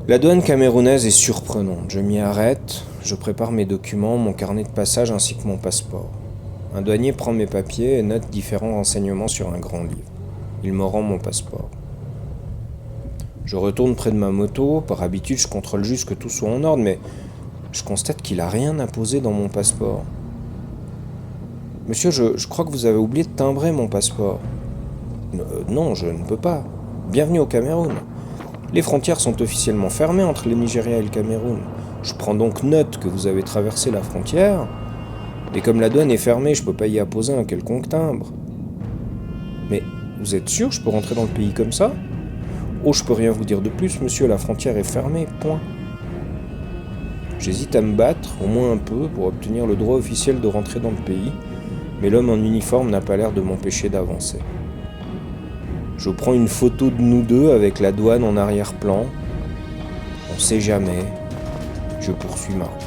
La douane camerounaise est surprenante. Je m'y arrête, je prépare mes documents, mon carnet de passage ainsi que mon passeport. Un douanier prend mes papiers et note différents renseignements sur un grand livre. Il me rend mon passeport. Je retourne près de ma moto. Par habitude, je contrôle juste que tout soit en ordre, mais je constate qu'il n'a rien à poser dans mon passeport. Monsieur, je crois que vous avez oublié de timbrer mon passeport. Non, je ne peux pas. Bienvenue au Cameroun. Les frontières sont officiellement fermées entre le Nigeria et le Cameroun. Je prends donc note que vous avez traversé la frontière, et comme la douane est fermée, je peux pas y apposer un quelconque timbre. Mais vous êtes sûr, je peux rentrer dans le pays comme ça? Oh, je peux rien vous dire de plus, monsieur, la frontière est fermée, point. J'hésite à me battre, au moins un peu, pour obtenir le droit officiel de rentrer dans le pays, mais l'homme en uniforme n'a pas l'air de m'empêcher d'avancer. Je prends une photo de nous deux avec la douane en arrière-plan. On sait jamais. Je poursuis ma route.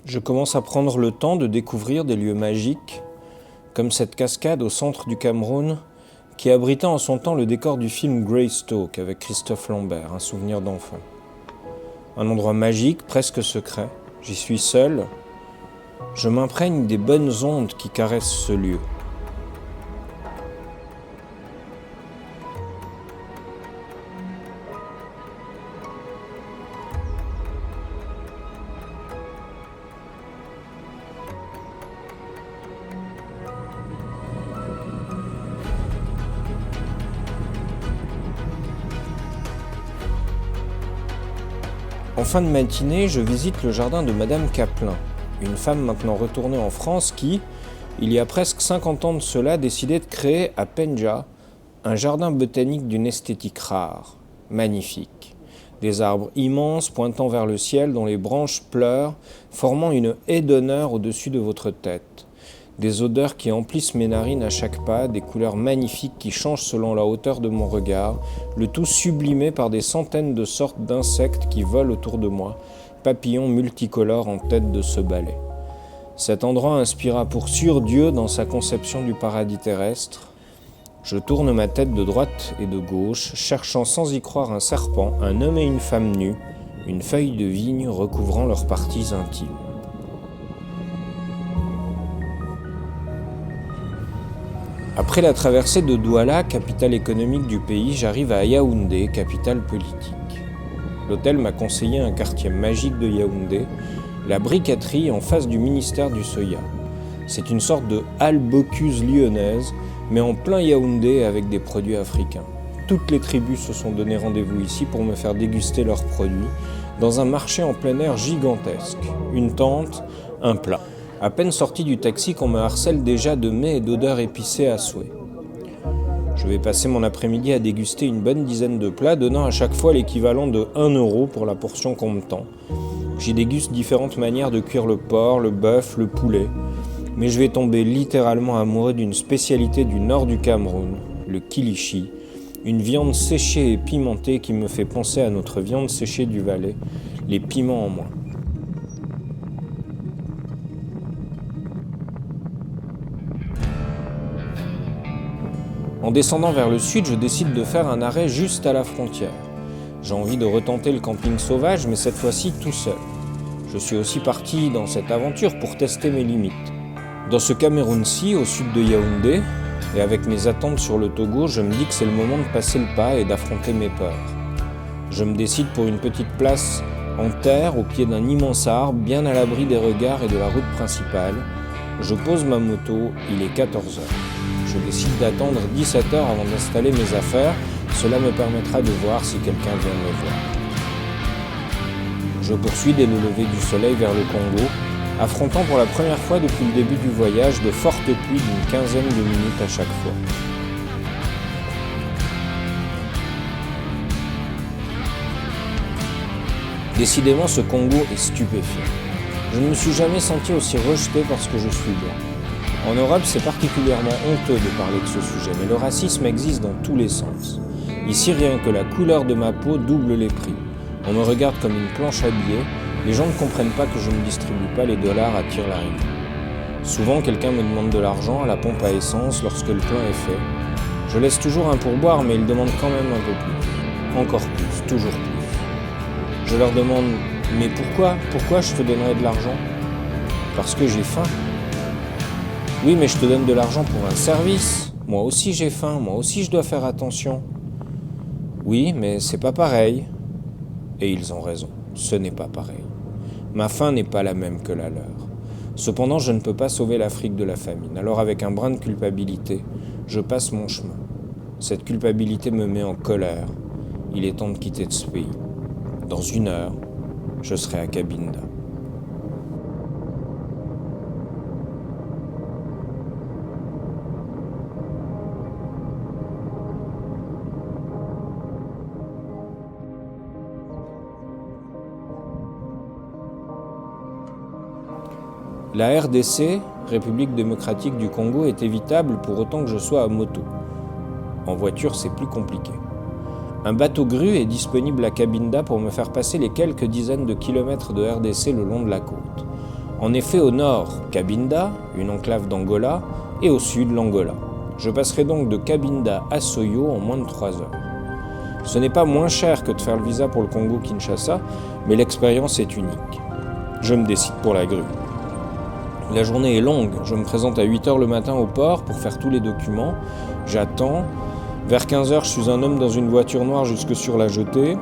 Je commence à prendre le temps de découvrir des lieux magiques, comme cette cascade au centre du Cameroun, qui abrita en son temps le décor du film Greystoke avec Christophe Lambert, un souvenir d'enfant. Un endroit magique, presque secret. J'y suis seul, Je m'imprègne des bonnes ondes qui caressent ce lieu. En fin de matinée, je visite le jardin de Madame Caplin, une femme maintenant retournée en France qui, il y a presque 50 ans de cela, décidait de créer à Penja un jardin botanique d'une esthétique rare, magnifique. Des arbres immenses pointant vers le ciel dont les branches pleurent, formant une haie d'honneur au-dessus de votre tête. Des odeurs qui emplissent mes narines à chaque pas, des couleurs magnifiques qui changent selon la hauteur de mon regard, le tout sublimé par des centaines de sortes d'insectes qui volent autour de moi, papillons multicolores en tête de ce balai. Cet endroit inspira pour sûr Dieu dans sa conception du paradis terrestre. Je tourne ma tête de droite et de gauche, cherchant sans y croire un serpent, un homme et une femme nus, une feuille de vigne recouvrant leurs parties intimes. Après la traversée de Douala, capitale économique du pays, j'arrive à Yaoundé, capitale politique. L'hôtel m'a conseillé un quartier magique de Yaoundé, la briqueterie en face du ministère du Soya. C'est une sorte de halle Bocuse lyonnaise, mais en plein Yaoundé avec des produits africains. Toutes les tribus se sont donné rendez-vous ici pour me faire déguster leurs produits, dans un marché en plein air gigantesque. Une tente, un plat. À peine sorti du taxi qu'on me harcèle déjà de mets et d'odeurs épicées à souhait. Je vais passer mon après-midi à déguster une bonne dizaine de plats, donnant à chaque fois l'équivalent de 1 € pour la portion qu'on me tend. J'y déguste différentes manières de cuire le porc, le bœuf, le poulet. Mais je vais tomber littéralement amoureux d'une spécialité du nord du Cameroun, le kilichi, une viande séchée et pimentée qui me fait penser à notre viande séchée du Valais, les piments en moins. En descendant vers le sud, je décide de faire un arrêt juste à la frontière. J'ai envie de retenter le camping sauvage, mais cette fois-ci tout seul. Je suis aussi parti dans cette aventure pour tester mes limites. Dans ce Cameroun-ci, au sud de Yaoundé, et avec mes attentes sur le Togo, je me dis que c'est le moment de passer le pas et d'affronter mes peurs. Je me décide pour une petite place en terre, au pied d'un immense arbre, bien à l'abri des regards et de la route principale. Je pose ma moto, il est 14 heures. Je décide d'attendre 17 heures avant d'installer mes affaires. Cela me permettra de voir si quelqu'un vient me voir. Je poursuis dès le lever du soleil vers le Congo, affrontant pour la première fois depuis le début du voyage de fortes pluies d'une quinzaine de minutes à chaque fois. Décidément, ce Congo est stupéfiant. Je ne me suis jamais senti aussi rejeté parce que je suis blanc. En Europe, c'est particulièrement honteux de parler de ce sujet, mais le racisme existe dans tous les sens. Ici, rien que la couleur de ma peau double les prix. On me regarde comme une planche à billets, les gens ne comprennent pas que je ne distribue pas les dollars à tire-larigot. Souvent, quelqu'un me demande de l'argent à la pompe à essence lorsque le plein est fait. Je laisse toujours un pourboire, mais ils demandent quand même un peu plus. Encore plus, toujours plus. Je leur demande « Mais pourquoi ? Pourquoi je te donnerais de l'argent ?»« Parce que j'ai faim. » « Oui, mais je te donne de l'argent pour un service. Moi aussi j'ai faim, moi aussi je dois faire attention. »« Oui, mais c'est pas pareil. » Et ils ont raison, ce n'est pas pareil. Ma faim n'est pas la même que la leur. Cependant, je ne peux pas sauver l'Afrique de la famine. Alors avec un brin de culpabilité, je passe mon chemin. Cette culpabilité me met en colère. Il est temps de quitter ce pays. Dans 1 heure, je serai à Cabinda. La RDC, République démocratique du Congo, est évitable pour autant que je sois à moto. En voiture, c'est plus compliqué. Un bateau-grue est disponible à Cabinda pour me faire passer les quelques dizaines de kilomètres de RDC le long de la côte. En effet, au nord, Cabinda, une enclave d'Angola, et au sud, l'Angola. Je passerai donc de Cabinda à Soyo en moins de 3 heures. Ce n'est pas moins cher que de faire le visa pour le Congo-Kinshasa, mais l'expérience est unique. Je me décide pour la grue. La journée est longue, je me présente à 8h le matin au port pour faire tous les documents. J'attends. Vers 15h, je suis un homme dans une voiture noire jusque sur la jetée.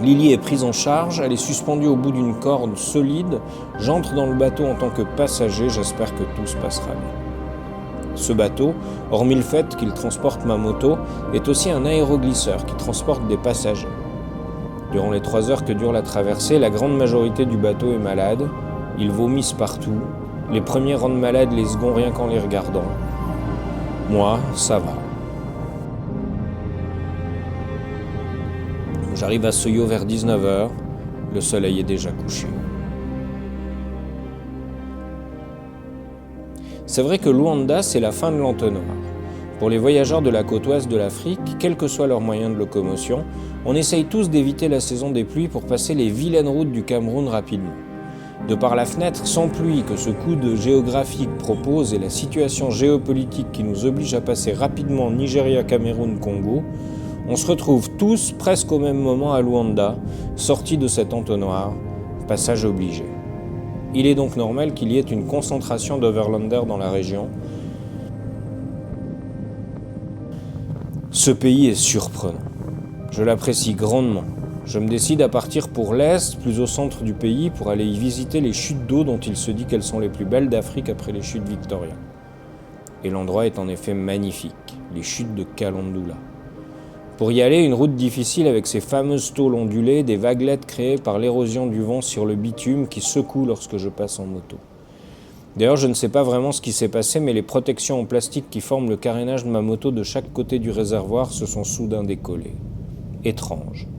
Lily est prise en charge, elle est suspendue au bout d'une corde solide. J'entre dans le bateau en tant que passager, j'espère que tout se passera bien. Ce bateau, hormis le fait qu'il transporte ma moto, est aussi un aéroglisseur qui transporte des passagers. Durant les 3 heures que dure la traversée, la grande majorité du bateau est malade. Ils vomissent partout. Les premiers rendent malades les seconds rien qu'en les regardant. Moi, ça va. J'arrive à Soyo vers 19h. Le soleil est déjà couché. C'est vrai que Luanda, c'est la fin de l'entonnoir. Pour les voyageurs de la côte ouest de l'Afrique, quels que soient leurs moyens de locomotion, on essaye tous d'éviter la saison des pluies pour passer les vilaines routes du Cameroun rapidement. De par la fenêtre sans pluie que ce coude géographique propose et la situation géopolitique qui nous oblige à passer rapidement Nigeria, Cameroun, Congo, on se retrouve tous presque au même moment à Luanda, sortis de cet entonnoir, passage obligé. Il est donc normal qu'il y ait une concentration d'overlanders dans la région. Ce pays est surprenant. Je l'apprécie grandement. Je me décide à partir pour l'Est, plus au centre du pays, pour aller y visiter les chutes d'eau dont il se dit qu'elles sont les plus belles d'Afrique après les chutes Victoria. Et l'endroit est en effet magnifique, les chutes de Kalondoula. Pour y aller, une route difficile avec ses fameuses tôles ondulées, des vaguelettes créées par l'érosion du vent sur le bitume qui secoue lorsque je passe en moto. D'ailleurs, je ne sais pas vraiment ce qui s'est passé, mais les protections en plastique qui forment le carénage de ma moto de chaque côté du réservoir se sont soudain décollées. Étrange.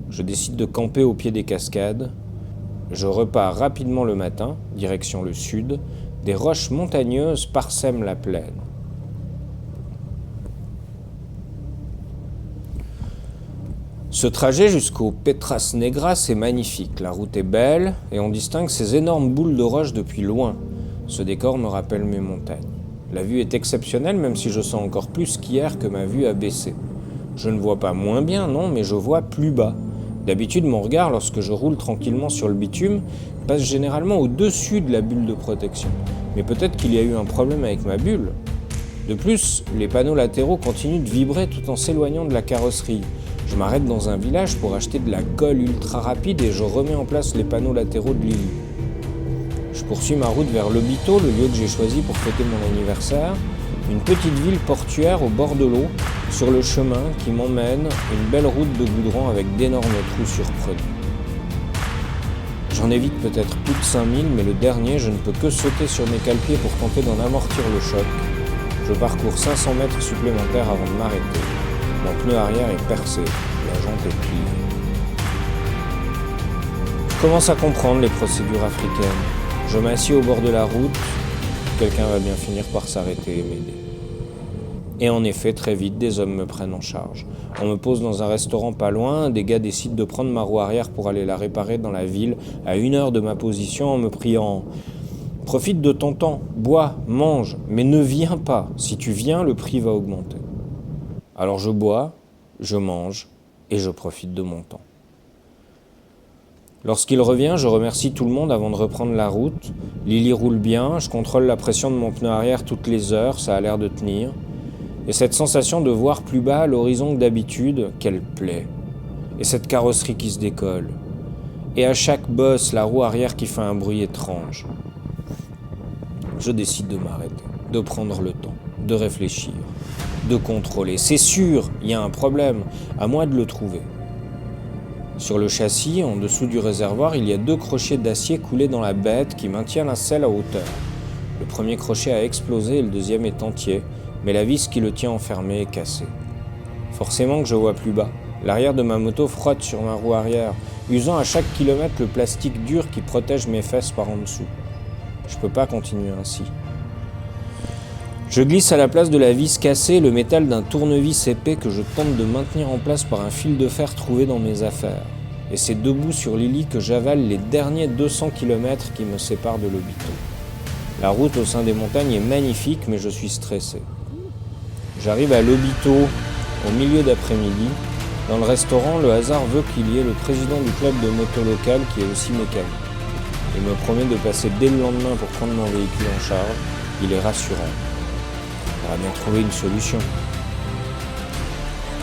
Je décide de camper au pied des cascades. Je repars rapidement le matin, direction le sud. Des roches montagneuses parsèment la plaine. Ce trajet jusqu'au Petras Negras est magnifique. La route est belle et on distingue ces énormes boules de roche depuis loin. Ce décor me rappelle mes montagnes. La vue est exceptionnelle, même si je sens encore plus qu'hier que ma vue a baissé. Je ne vois pas moins bien, non, mais je vois plus bas. D'habitude, mon regard, lorsque je roule tranquillement sur le bitume, passe généralement au-dessus de la bulle de protection. Mais peut-être qu'il y a eu un problème avec ma bulle. De plus, les panneaux latéraux continuent de vibrer tout en s'éloignant de la carrosserie. Je m'arrête dans un village pour acheter de la colle ultra rapide et je remets en place les panneaux latéraux de Lily. Je poursuis ma route vers Lobito, le lieu que j'ai choisi pour fêter mon anniversaire. Une petite ville portuaire au bord de l'eau, sur le chemin qui m'emmène, une belle route de goudron avec d'énormes trous surprenants. J'en évite peut-être plus de 5000, mais le dernier, je ne peux que sauter sur mes cale-pieds pour tenter d'en amortir le choc. Je parcours 500 mètres supplémentaires avant de m'arrêter. Mon pneu arrière est percé, la jante est pliée. Je commence à comprendre les procédures africaines. Je m'assieds au bord de la route. Quelqu'un va bien finir par s'arrêter et m'aider. Et en effet, très vite, des hommes me prennent en charge. On me pose dans un restaurant pas loin, des gars décident de prendre ma roue arrière pour aller la réparer dans la ville, à 1 heure de ma position, en me priant « Profite de ton temps, bois, mange, mais ne viens pas. Si tu viens, le prix va augmenter. » Alors je bois, je mange et je profite de mon temps. Lorsqu'il revient, je remercie tout le monde avant de reprendre la route. Lily roule bien, je contrôle la pression de mon pneu arrière toutes les heures, ça a l'air de tenir. Et cette sensation de voir plus bas à l'horizon que d'habitude, quelle plaît. Et cette carrosserie qui se décolle. Et à chaque bosse, la roue arrière qui fait un bruit étrange. Je décide de m'arrêter, de prendre le temps, de réfléchir, de contrôler. C'est sûr, il y a un problème, à moi de le trouver. Sur le châssis, en dessous du réservoir, il y a 2 crochets d'acier coulés dans la bête qui maintiennent la selle à hauteur. Le premier crochet a explosé et le deuxième est entier, mais la vis qui le tient enfermé est cassée. Forcément que je vois plus bas. L'arrière de ma moto frotte sur ma roue arrière, usant à chaque kilomètre le plastique dur qui protège mes fesses par en dessous. Je peux pas continuer ainsi. Je glisse à la place de la vis cassée le métal d'un tournevis épais que je tente de maintenir en place par un fil de fer trouvé dans mes affaires. Et c'est debout sur Lily que j'avale les derniers 200 km qui me séparent de Lobito. La route au sein des montagnes est magnifique, mais je suis stressé. J'arrive à Lobito au milieu d'après-midi. Dans le restaurant, le hasard veut qu'il y ait le président du club de moto local qui est aussi mécanique. Il me promet de passer dès le lendemain pour prendre mon véhicule en charge. Il est rassurant. On va bien trouver une solution.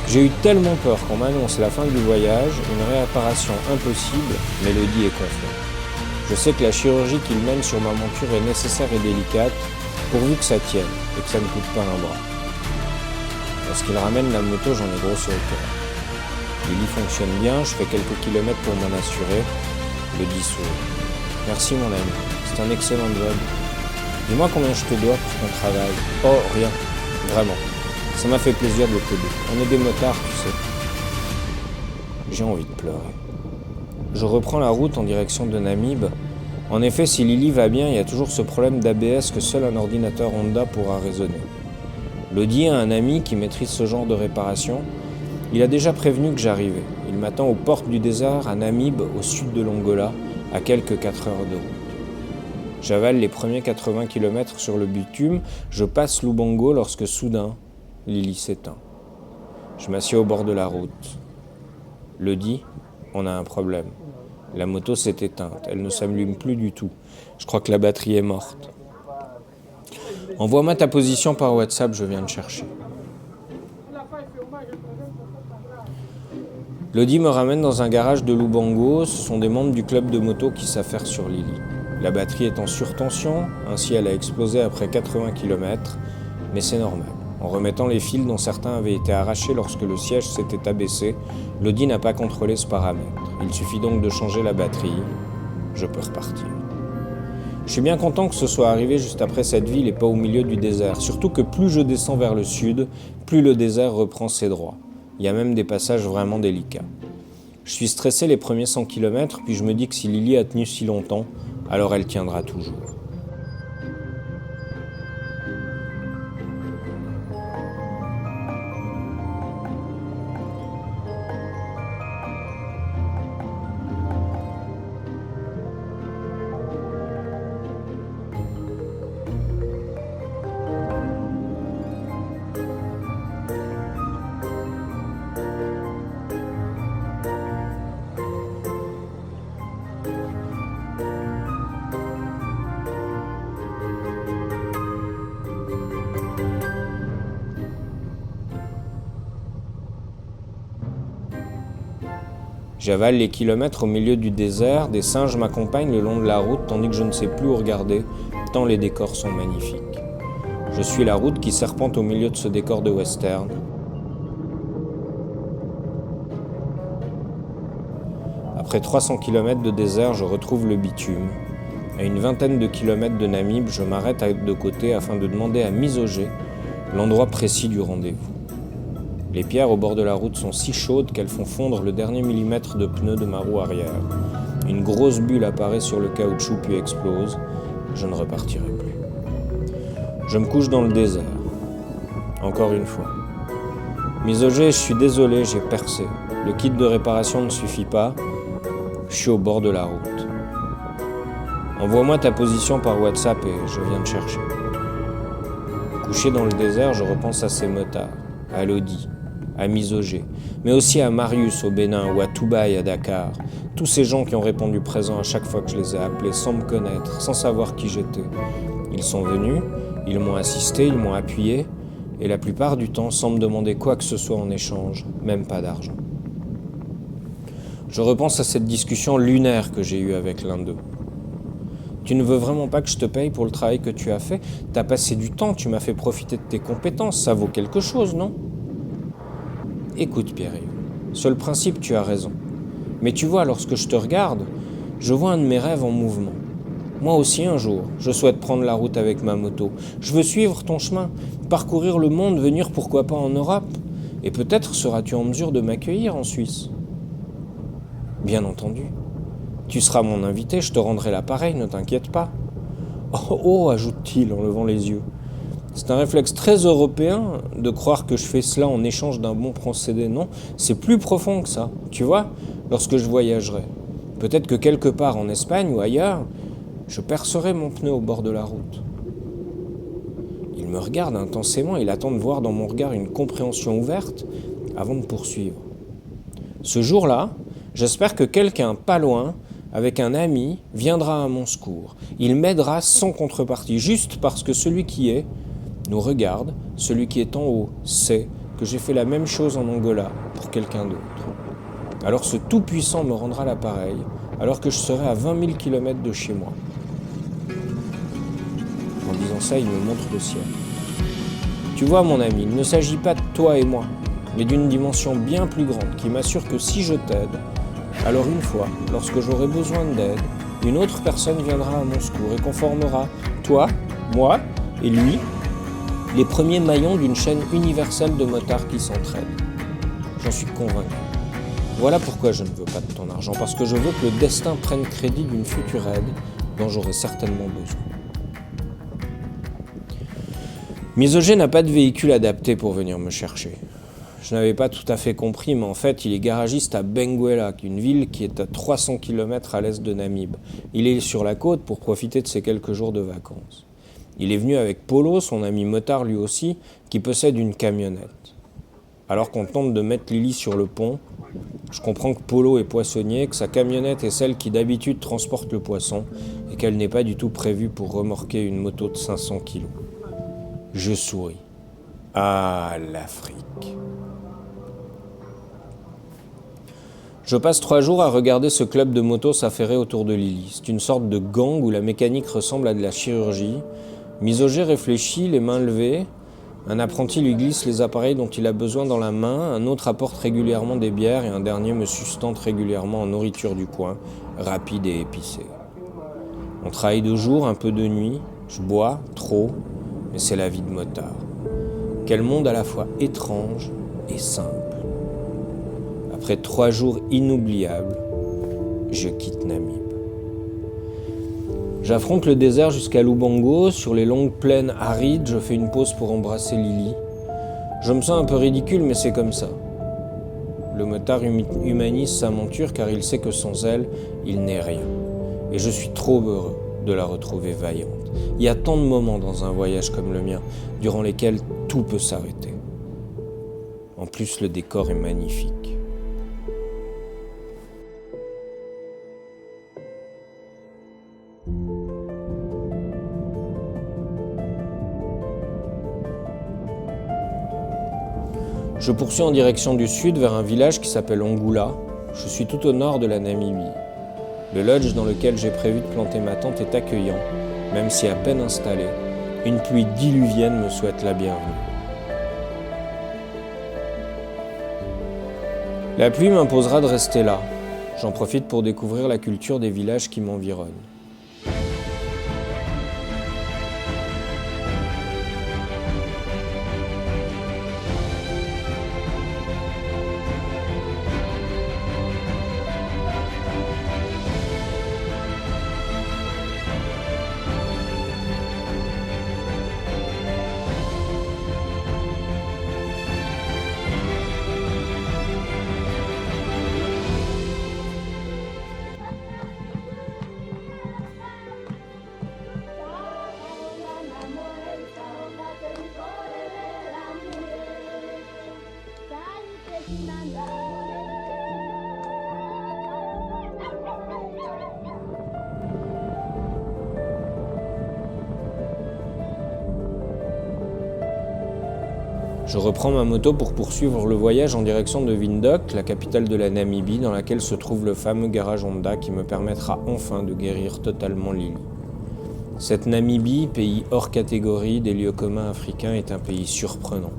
J'ai eu tellement peur qu'on m'annonce la fin du voyage, une réapparition impossible, Mélodie est confiante. Je sais que la chirurgie qu'il mène sur ma monture est nécessaire et délicate, pourvu que ça tienne et que ça ne coûte pas un bras. Lorsqu'il ramène la moto, j'en ai gros sur le cœur. Lily fonctionne bien, je fais quelques kilomètres pour m'en assurer. Le dit sourit. Merci mon ami, c'est un excellent job. Dis-moi combien je te dois pour ton travail. Oh, rien, vraiment. Ça m'a fait plaisir de t'aider. On est des motards, tu sais. J'ai envie de pleurer. Je reprends la route en direction de Namib. En effet, si Lily va bien, il y a toujours ce problème d'ABS que seul un ordinateur Honda pourra raisonner. Lodi a un ami qui maîtrise ce genre de réparation. Il a déjà prévenu que j'arrivais. Il m'attend aux portes du désert à Namib, au sud de l'Angola, à quelques 4 heures de route. J'avale les premiers 80 km sur le bitume, je passe Lubango lorsque soudain, Lily s'éteint. Je m'assieds au bord de la route. Lodi, on a un problème. La moto s'est éteinte, elle ne s'allume plus du tout. Je crois que la batterie est morte. Envoie-moi ta position par WhatsApp, je viens te chercher. Lodi me ramène dans un garage de Lubango, ce sont des membres du club de moto qui s'affairent sur Lily. La batterie est en surtension, ainsi elle a explosé après 80 km, mais c'est normal. En remettant les fils dont certains avaient été arrachés lorsque le siège s'était abaissé, Lodi n'a pas contrôlé ce paramètre. Il suffit donc de changer la batterie. Je peux repartir. Je suis bien content que ce soit arrivé juste après cette ville et pas au milieu du désert. Surtout que plus je descends vers le sud, plus le désert reprend ses droits. Il y a même des passages vraiment délicats. Je suis stressé les premiers 100 km, puis je me dis que si Lily a tenu si longtemps, alors elle tiendra toujours. J'avale les kilomètres au milieu du désert, des singes m'accompagnent le long de la route tandis que je ne sais plus où regarder, tant les décors sont magnifiques. Je suis la route qui serpente au milieu de ce décor de western. Après 300 km de désert, je retrouve le bitume. À une vingtaine de kilomètres de Namib, je m'arrête de côté afin de demander à Misogé l'endroit précis du rendez-vous. Les pierres au bord de la route sont si chaudes qu'elles font fondre le dernier millimètre de pneu de ma roue arrière. Une grosse bulle apparaît sur le caoutchouc puis explose. Je ne repartirai plus. Je me couche dans le désert. Encore une fois. Misogé, je suis désolé, j'ai percé. Le kit de réparation ne suffit pas. Je suis au bord de la route. Envoie-moi ta position par WhatsApp et je viens te chercher. Couché dans le désert, je repense à ces motards, à Lodi, à Misogé, mais aussi à Marius au Bénin ou à Toubaï à Dakar. Tous ces gens qui ont répondu présent à chaque fois que je les ai appelés sans me connaître, sans savoir qui j'étais. Ils sont venus, ils m'ont assisté, ils m'ont appuyé, et la plupart du temps sans me demander quoi que ce soit en échange, même pas d'argent. Je repense à cette discussion lunaire que j'ai eue avec l'un d'eux. Tu ne veux vraiment pas que je te paye pour le travail que tu as fait? T'as passé du temps, tu m'as fait profiter de tes compétences, ça vaut quelque chose, non? Écoute Pierre-Yves, sur le principe tu as raison. Mais tu vois, lorsque je te regarde, je vois un de mes rêves en mouvement. Moi aussi un jour, je souhaite prendre la route avec ma moto. Je veux suivre ton chemin, parcourir le monde, venir pourquoi pas en Europe. Et peut-être seras-tu en mesure de m'accueillir en Suisse. Bien entendu. Tu seras mon invité, je te rendrai l'appareil, ne t'inquiète pas. Oh, oh, ajoute-t-il en levant les yeux. C'est un réflexe très européen de croire que je fais cela en échange d'un bon procédé. Non, c'est plus profond que ça. Tu vois, lorsque je voyagerai, peut-être que quelque part en Espagne ou ailleurs, je percerai mon pneu au bord de la route. Il me regarde intensément, il attend de voir dans mon regard une compréhension ouverte avant de poursuivre. Ce jour-là, j'espère que quelqu'un, pas loin, avec un ami, viendra à mon secours. Il m'aidera sans contrepartie, juste parce que celui qui est nous regarde, celui qui est en haut sait que j'ai fait la même chose en Angola pour quelqu'un d'autre. Alors ce Tout-Puissant me rendra l'appareil, alors que je serai à 20 000 km de chez moi. En disant ça, il me montre le ciel. Tu vois, mon ami, il ne s'agit pas de toi et moi, mais d'une dimension bien plus grande qui m'assure que si je t'aide, alors une fois, lorsque j'aurai besoin d'aide, une autre personne viendra à mon secours et conformera toi, moi et lui, les premiers maillons d'une chaîne universelle de motards qui s'entraident. J'en suis convaincu. Voilà pourquoi je ne veux pas de ton argent, parce que je veux que le destin prenne crédit d'une future aide dont j'aurai certainement besoin. Misoger n'a pas de véhicule adapté pour venir me chercher. Je n'avais pas tout à fait compris, mais en fait, il est garagiste à Benguela, une ville qui est à 300 km à l'est de Namibe. Il est sur la côte pour profiter de ses quelques jours de vacances. Il est venu avec Polo, son ami motard lui aussi, qui possède une camionnette. Alors qu'on tente de mettre Lily sur le pont, je comprends que Polo est poissonnier, que sa camionnette est celle qui d'habitude transporte le poisson et qu'elle n'est pas du tout prévue pour remorquer une moto de 500 kilos. Je souris. Ah, l'Afrique. Je passe 3 jours à regarder ce club de motos s'affairer autour de Lily. C'est une sorte de gang où la mécanique ressemble à de la chirurgie. Misoger réfléchit, les mains levées. Un apprenti lui glisse les appareils dont il a besoin dans la main, un autre apporte régulièrement des bières et un dernier me sustente régulièrement en nourriture du coin, rapide et épicée. On travaille de jour, un peu de nuit. Je bois, trop, mais c'est la vie de motard. Quel monde à la fois étrange et simple. Après 3 jours inoubliables, je quitte Namibe. J'affronte le désert jusqu'à Lubango. Sur les longues plaines arides, je fais une pause pour embrasser Lily. Je me sens un peu ridicule, mais c'est comme ça. Le motard humanise sa monture car il sait que sans elle, il n'est rien. Et je suis trop heureux de la retrouver vaillante. Il y a tant de moments dans un voyage comme le mien, durant lesquels tout peut s'arrêter. En plus, le décor est magnifique. Je poursuis en direction du sud vers un village qui s'appelle Ongula. Je suis tout au nord de la Namibie. Le lodge dans lequel j'ai prévu de planter ma tente est accueillant, même si à peine installé, une pluie diluvienne me souhaite la bienvenue. La pluie m'imposera de rester là. J'en profite pour découvrir la culture des villages qui m'environnent. Je reprends ma moto pour poursuivre le voyage en direction de Windhoek, la capitale de la Namibie, dans laquelle se trouve le fameux garage Honda qui me permettra enfin de guérir totalement Lily. Cette Namibie, pays hors catégorie des lieux communs africains, est un pays surprenant.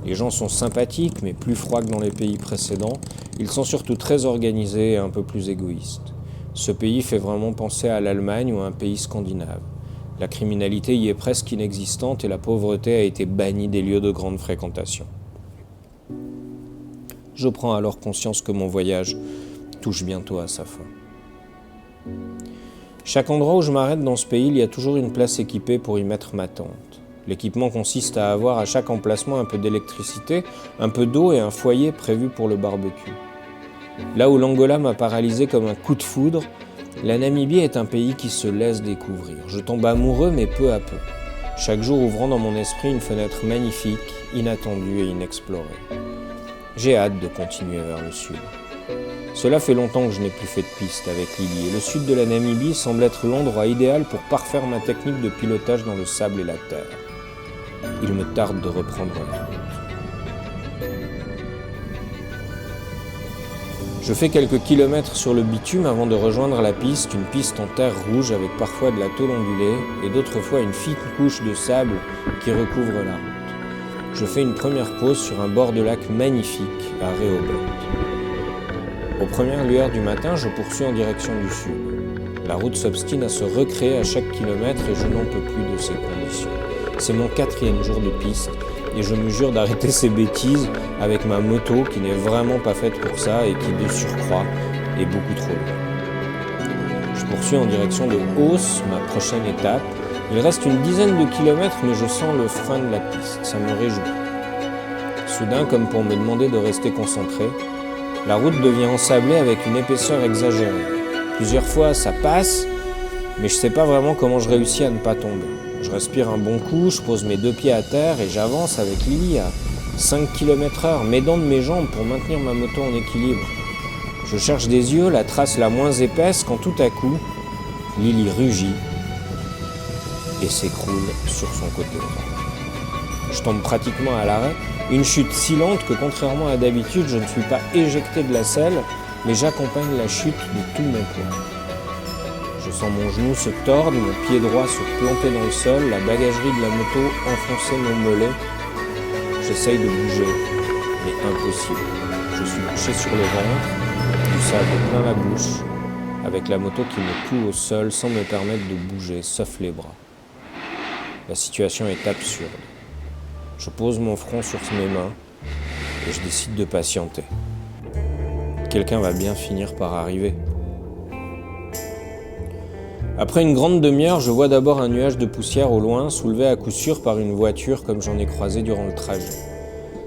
Les gens sont sympathiques, mais plus froids que dans les pays précédents. Ils sont surtout très organisés et un peu plus égoïstes. Ce pays fait vraiment penser à l'Allemagne ou à un pays scandinave. La criminalité y est presque inexistante et la pauvreté a été bannie des lieux de grande fréquentation. Je prends alors conscience que mon voyage touche bientôt à sa fin. Chaque endroit où je m'arrête dans ce pays, il y a toujours une place équipée pour y mettre ma tente. L'équipement consiste à avoir à chaque emplacement un peu d'électricité, un peu d'eau et un foyer prévu pour le barbecue. Là où l'Angola m'a paralysé comme un coup de foudre, la Namibie est un pays qui se laisse découvrir. Je tombe amoureux, mais peu à peu. Chaque jour ouvrant dans mon esprit une fenêtre magnifique, inattendue et inexplorée. J'ai hâte de continuer vers le sud. Cela fait longtemps que je n'ai plus fait de piste avec Lily, et le sud de la Namibie semble être l'endroit idéal pour parfaire ma technique de pilotage dans le sable et la terre. Il me tarde de reprendre la route. Je fais quelques kilomètres sur le bitume avant de rejoindre la piste, une piste en terre rouge avec parfois de la tôle ondulée et d'autres fois une fine couche de sable qui recouvre la route. Je fais une première pause sur un bord de lac magnifique à Rehoboth. Aux premières lueurs du matin, je poursuis en direction du sud. La route s'obstine à se recréer à chaque kilomètre et je n'en peux plus de ces conditions. C'est mon 4e jour de piste et je me jure d'arrêter ces bêtises avec ma moto qui n'est vraiment pas faite pour ça et qui, de surcroît, est beaucoup trop loin. Je poursuis en direction de Hausse, ma prochaine étape. Il reste une dizaine de kilomètres, mais je sens le frein de la piste. Ça me réjouit. Soudain, comme pour me demander de rester concentré, la route devient ensablée avec une épaisseur exagérée. Plusieurs fois, ça passe, mais je ne sais pas vraiment comment je réussis à ne pas tomber. Je respire un bon coup, je pose mes 2 pieds à terre et j'avance avec Lily à 5 km/h, m'aidant de mes jambes pour maintenir ma moto en équilibre. Je cherche des yeux la trace la moins épaisse quand tout à coup, Lily rugit et s'écroule sur son côté droit. Je tombe pratiquement à l'arrêt, une chute si lente que contrairement à d'habitude, je ne suis pas éjecté de la selle, mais j'accompagne la chute de tout mon poids. Je sens mon genou se tordre, mon pied droit se planter dans le sol, la bagagerie de la moto enfoncer mon mollet. J'essaye de bouger, mais impossible. Je suis couché sur le ventre, du sable plein la bouche, avec la moto qui me cloue au sol sans me permettre de bouger, sauf les bras. La situation est absurde. Je pose mon front sur mes mains et je décide de patienter. Quelqu'un va bien finir par arriver. Après une grande demi-heure, je vois d'abord un nuage de poussière au loin, soulevé à coup sûr par une voiture comme j'en ai croisé durant le trajet.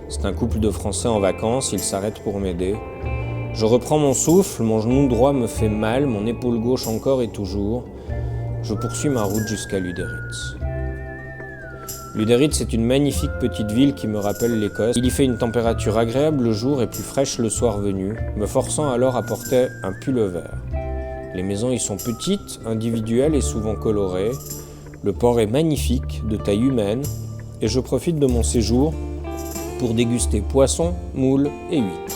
C'est un couple de Français en vacances, ils s'arrêtent pour m'aider. Je reprends mon souffle, mon genou droit me fait mal, mon épaule gauche encore et toujours. Je poursuis ma route jusqu'à Lüderitz. Lüderitz est une magnifique petite ville qui me rappelle l'Écosse. Il y fait une température agréable le jour et plus fraîche le soir venu, me forçant alors à porter un pull-over. Les maisons y sont petites, individuelles et souvent colorées. Le port est magnifique, de taille humaine, et je profite de mon séjour pour déguster poissons, moules et huîtres.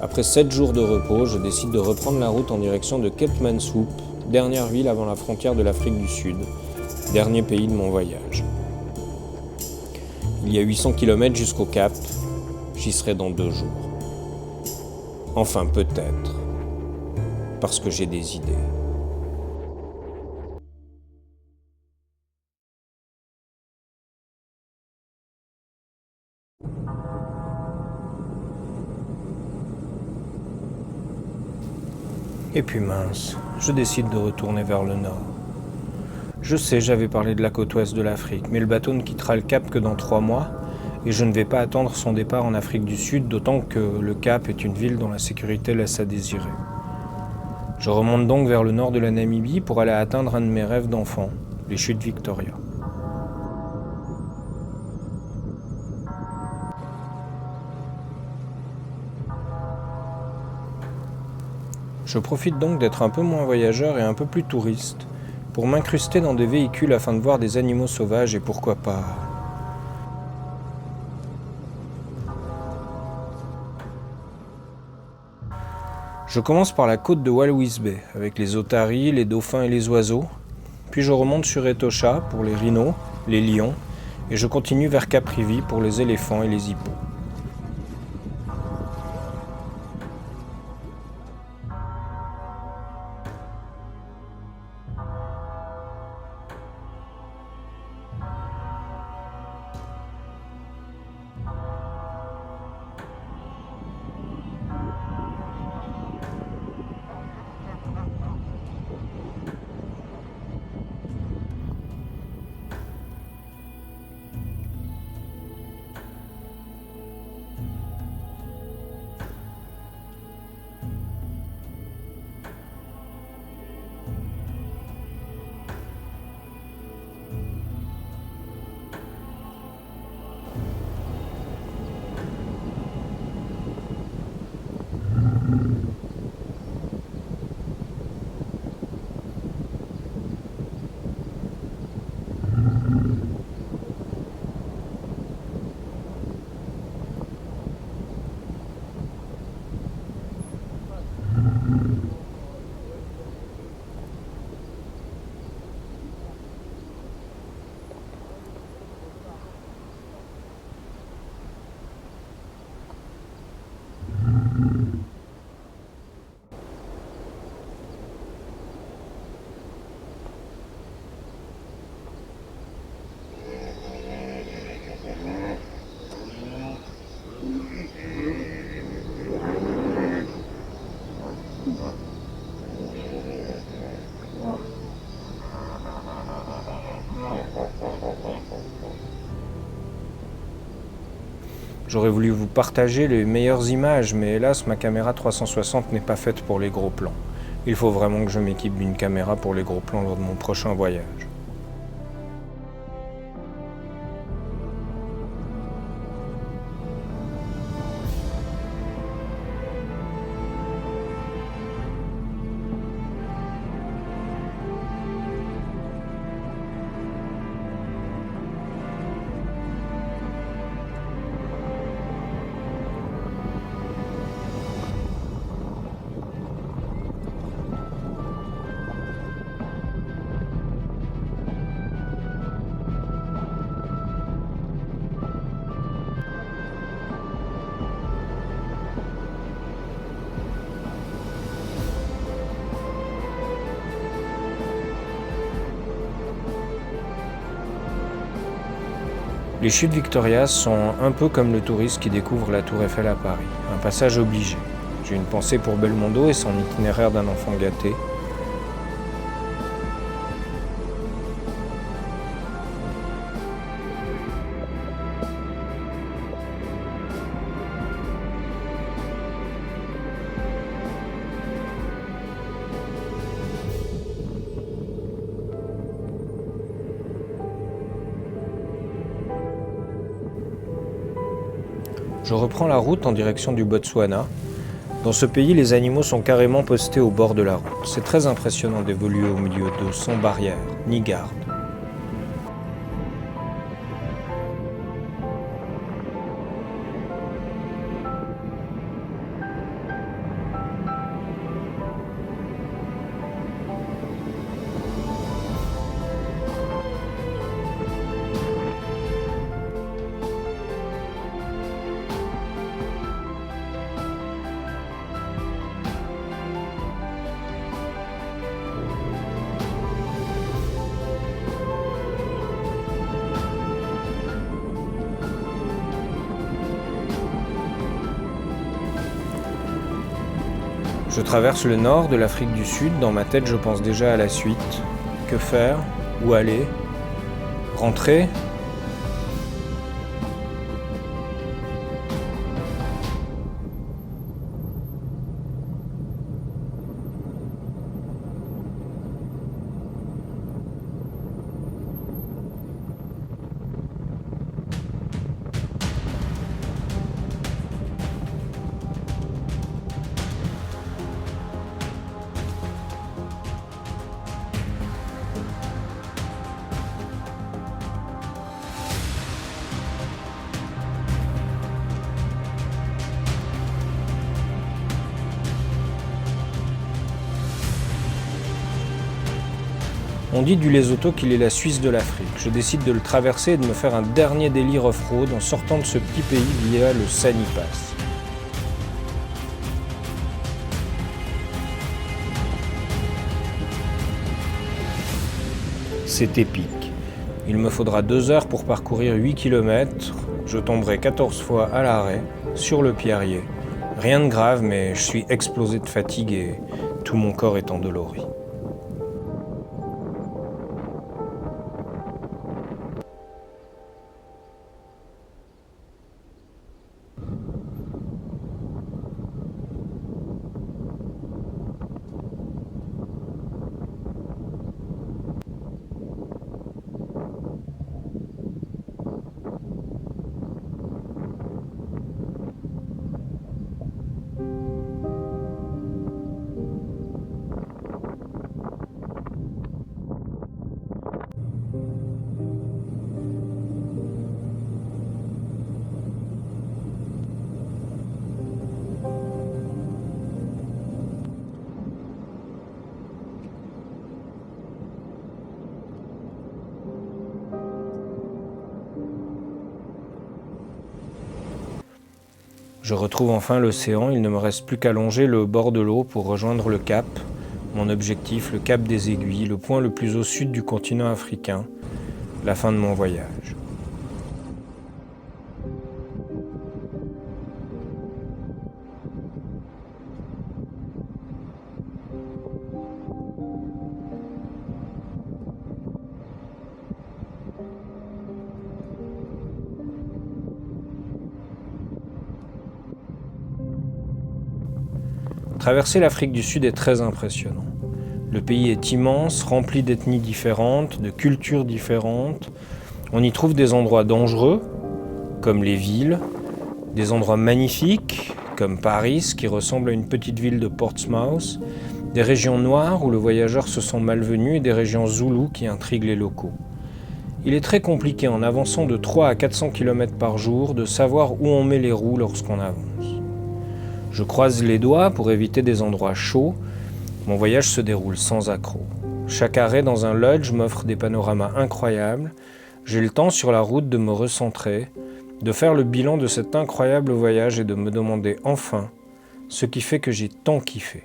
Après 7 jours de repos, je décide de reprendre la route en direction de Cape Mansoop, dernière ville avant la frontière de l'Afrique du Sud, dernier pays de mon voyage. Il y a 800 km jusqu'au Cap, j'y serai dans 2 jours. Enfin peut-être, parce que j'ai des idées. Et puis mince, je décide de retourner vers le nord. Je sais, j'avais parlé de la côte ouest de l'Afrique, mais le bateau ne quittera le Cap que dans 3 mois, et je ne vais pas attendre son départ en Afrique du Sud, d'autant que le Cap est une ville dont la sécurité laisse à désirer. Je remonte donc vers le nord de la Namibie pour aller atteindre un de mes rêves d'enfant, les chutes Victoria. Je profite donc d'être un peu moins voyageur et un peu plus touriste, pour m'incruster dans des véhicules afin de voir des animaux sauvages et pourquoi pas... Je commence par la côte de Walvis Bay, avec les otaries, les dauphins et les oiseaux, puis je remonte sur Etosha pour les rhinos, les lions, et je continue vers Caprivi pour les éléphants et les hippos. J'aurais voulu vous partager les meilleures images, mais hélas, ma caméra 360 n'est pas faite pour les gros plans. Il faut vraiment que je m'équipe d'une caméra pour les gros plans lors de mon prochain voyage. Les chutes Victoria sont un peu comme le touriste qui découvre la Tour Eiffel à Paris, un passage obligé. J'ai une pensée pour Belmondo et son itinéraire d'un enfant gâté. Je reprends la route en direction du Botswana. Dans ce pays, les animaux sont carrément postés au bord de la route. C'est très impressionnant d'évoluer au milieu d'eux sans barrière, ni garde. Je traverse le nord de l'Afrique du Sud. Dans ma tête, je pense déjà à la suite. Que faire? Où aller? Rentrer? On dit du Lesotho qu'il est la Suisse de l'Afrique. Je décide de le traverser et de me faire un dernier délire off-road en sortant de ce petit pays via le Sani Pass. C'est épique. Il me faudra 2 heures pour parcourir 8 km. Je tomberai 14 fois à l'arrêt, sur le pierrier. Rien de grave, mais je suis explosé de fatigue et tout mon corps est endolori. Je retrouve enfin l'océan, il ne me reste plus qu'à longer le bord de l'eau pour rejoindre le cap. Mon objectif, le cap des Aiguilles, le point le plus au sud du continent africain, la fin de mon voyage. Traverser l'Afrique du Sud est très impressionnant. Le pays est immense, rempli d'ethnies différentes, de cultures différentes. On y trouve des endroits dangereux, comme les villes, des endroits magnifiques, comme Paris, qui ressemble à une petite ville de Portsmouth, des régions noires où le voyageur se sent malvenu et des régions zoulous qui intriguent les locaux. Il est très compliqué en avançant de 3 à 400 km par jour de savoir où on met les roues lorsqu'on avance. Je croise les doigts pour éviter des endroits chauds. Mon voyage se déroule sans accroc. Chaque arrêt dans un lodge m'offre des panoramas incroyables. J'ai le temps sur la route de me recentrer, de faire le bilan de cet incroyable voyage et de me demander enfin ce qui fait que j'ai tant kiffé.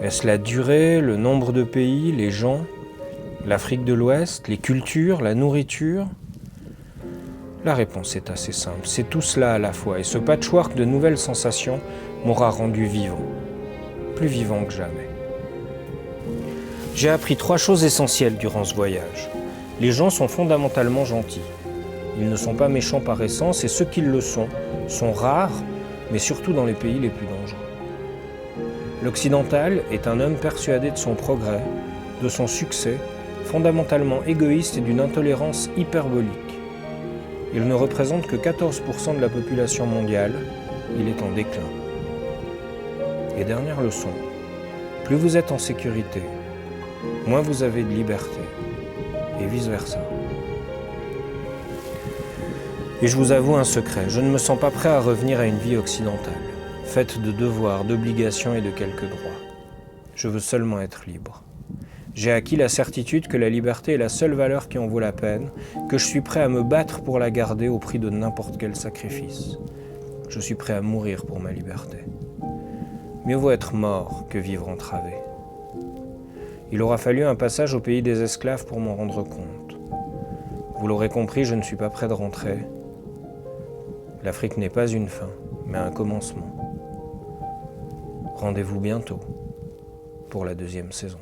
Est-ce la durée, le nombre de pays, les gens, l'Afrique de l'Ouest, les cultures, la nourriture? La réponse est assez simple, c'est tout cela à la fois, et ce patchwork de nouvelles sensations m'aura rendu vivant, plus vivant que jamais. J'ai appris 3 choses essentielles durant ce voyage. Les gens sont fondamentalement gentils. Ils ne sont pas méchants par essence, et ceux qui le sont rares, mais surtout dans les pays les plus dangereux. L'occidental est un homme persuadé de son progrès, de son succès, fondamentalement égoïste et d'une intolérance hyperbolique. Il ne représente que 14% de la population mondiale, il est en déclin. Et dernière leçon, plus vous êtes en sécurité, moins vous avez de liberté, et vice-versa. Et je vous avoue un secret, je ne me sens pas prêt à revenir à une vie occidentale, faite de devoirs, d'obligations et de quelques droits. Je veux seulement être libre. J'ai acquis la certitude que la liberté est la seule valeur qui en vaut la peine, que je suis prêt à me battre pour la garder au prix de n'importe quel sacrifice. Je suis prêt à mourir pour ma liberté. Mieux vaut être mort que vivre entravé. Il aura fallu un passage au pays des esclaves pour m'en rendre compte. Vous l'aurez compris, je ne suis pas prêt de rentrer. L'Afrique n'est pas une fin, mais un commencement. Rendez-vous bientôt pour la 2e saison.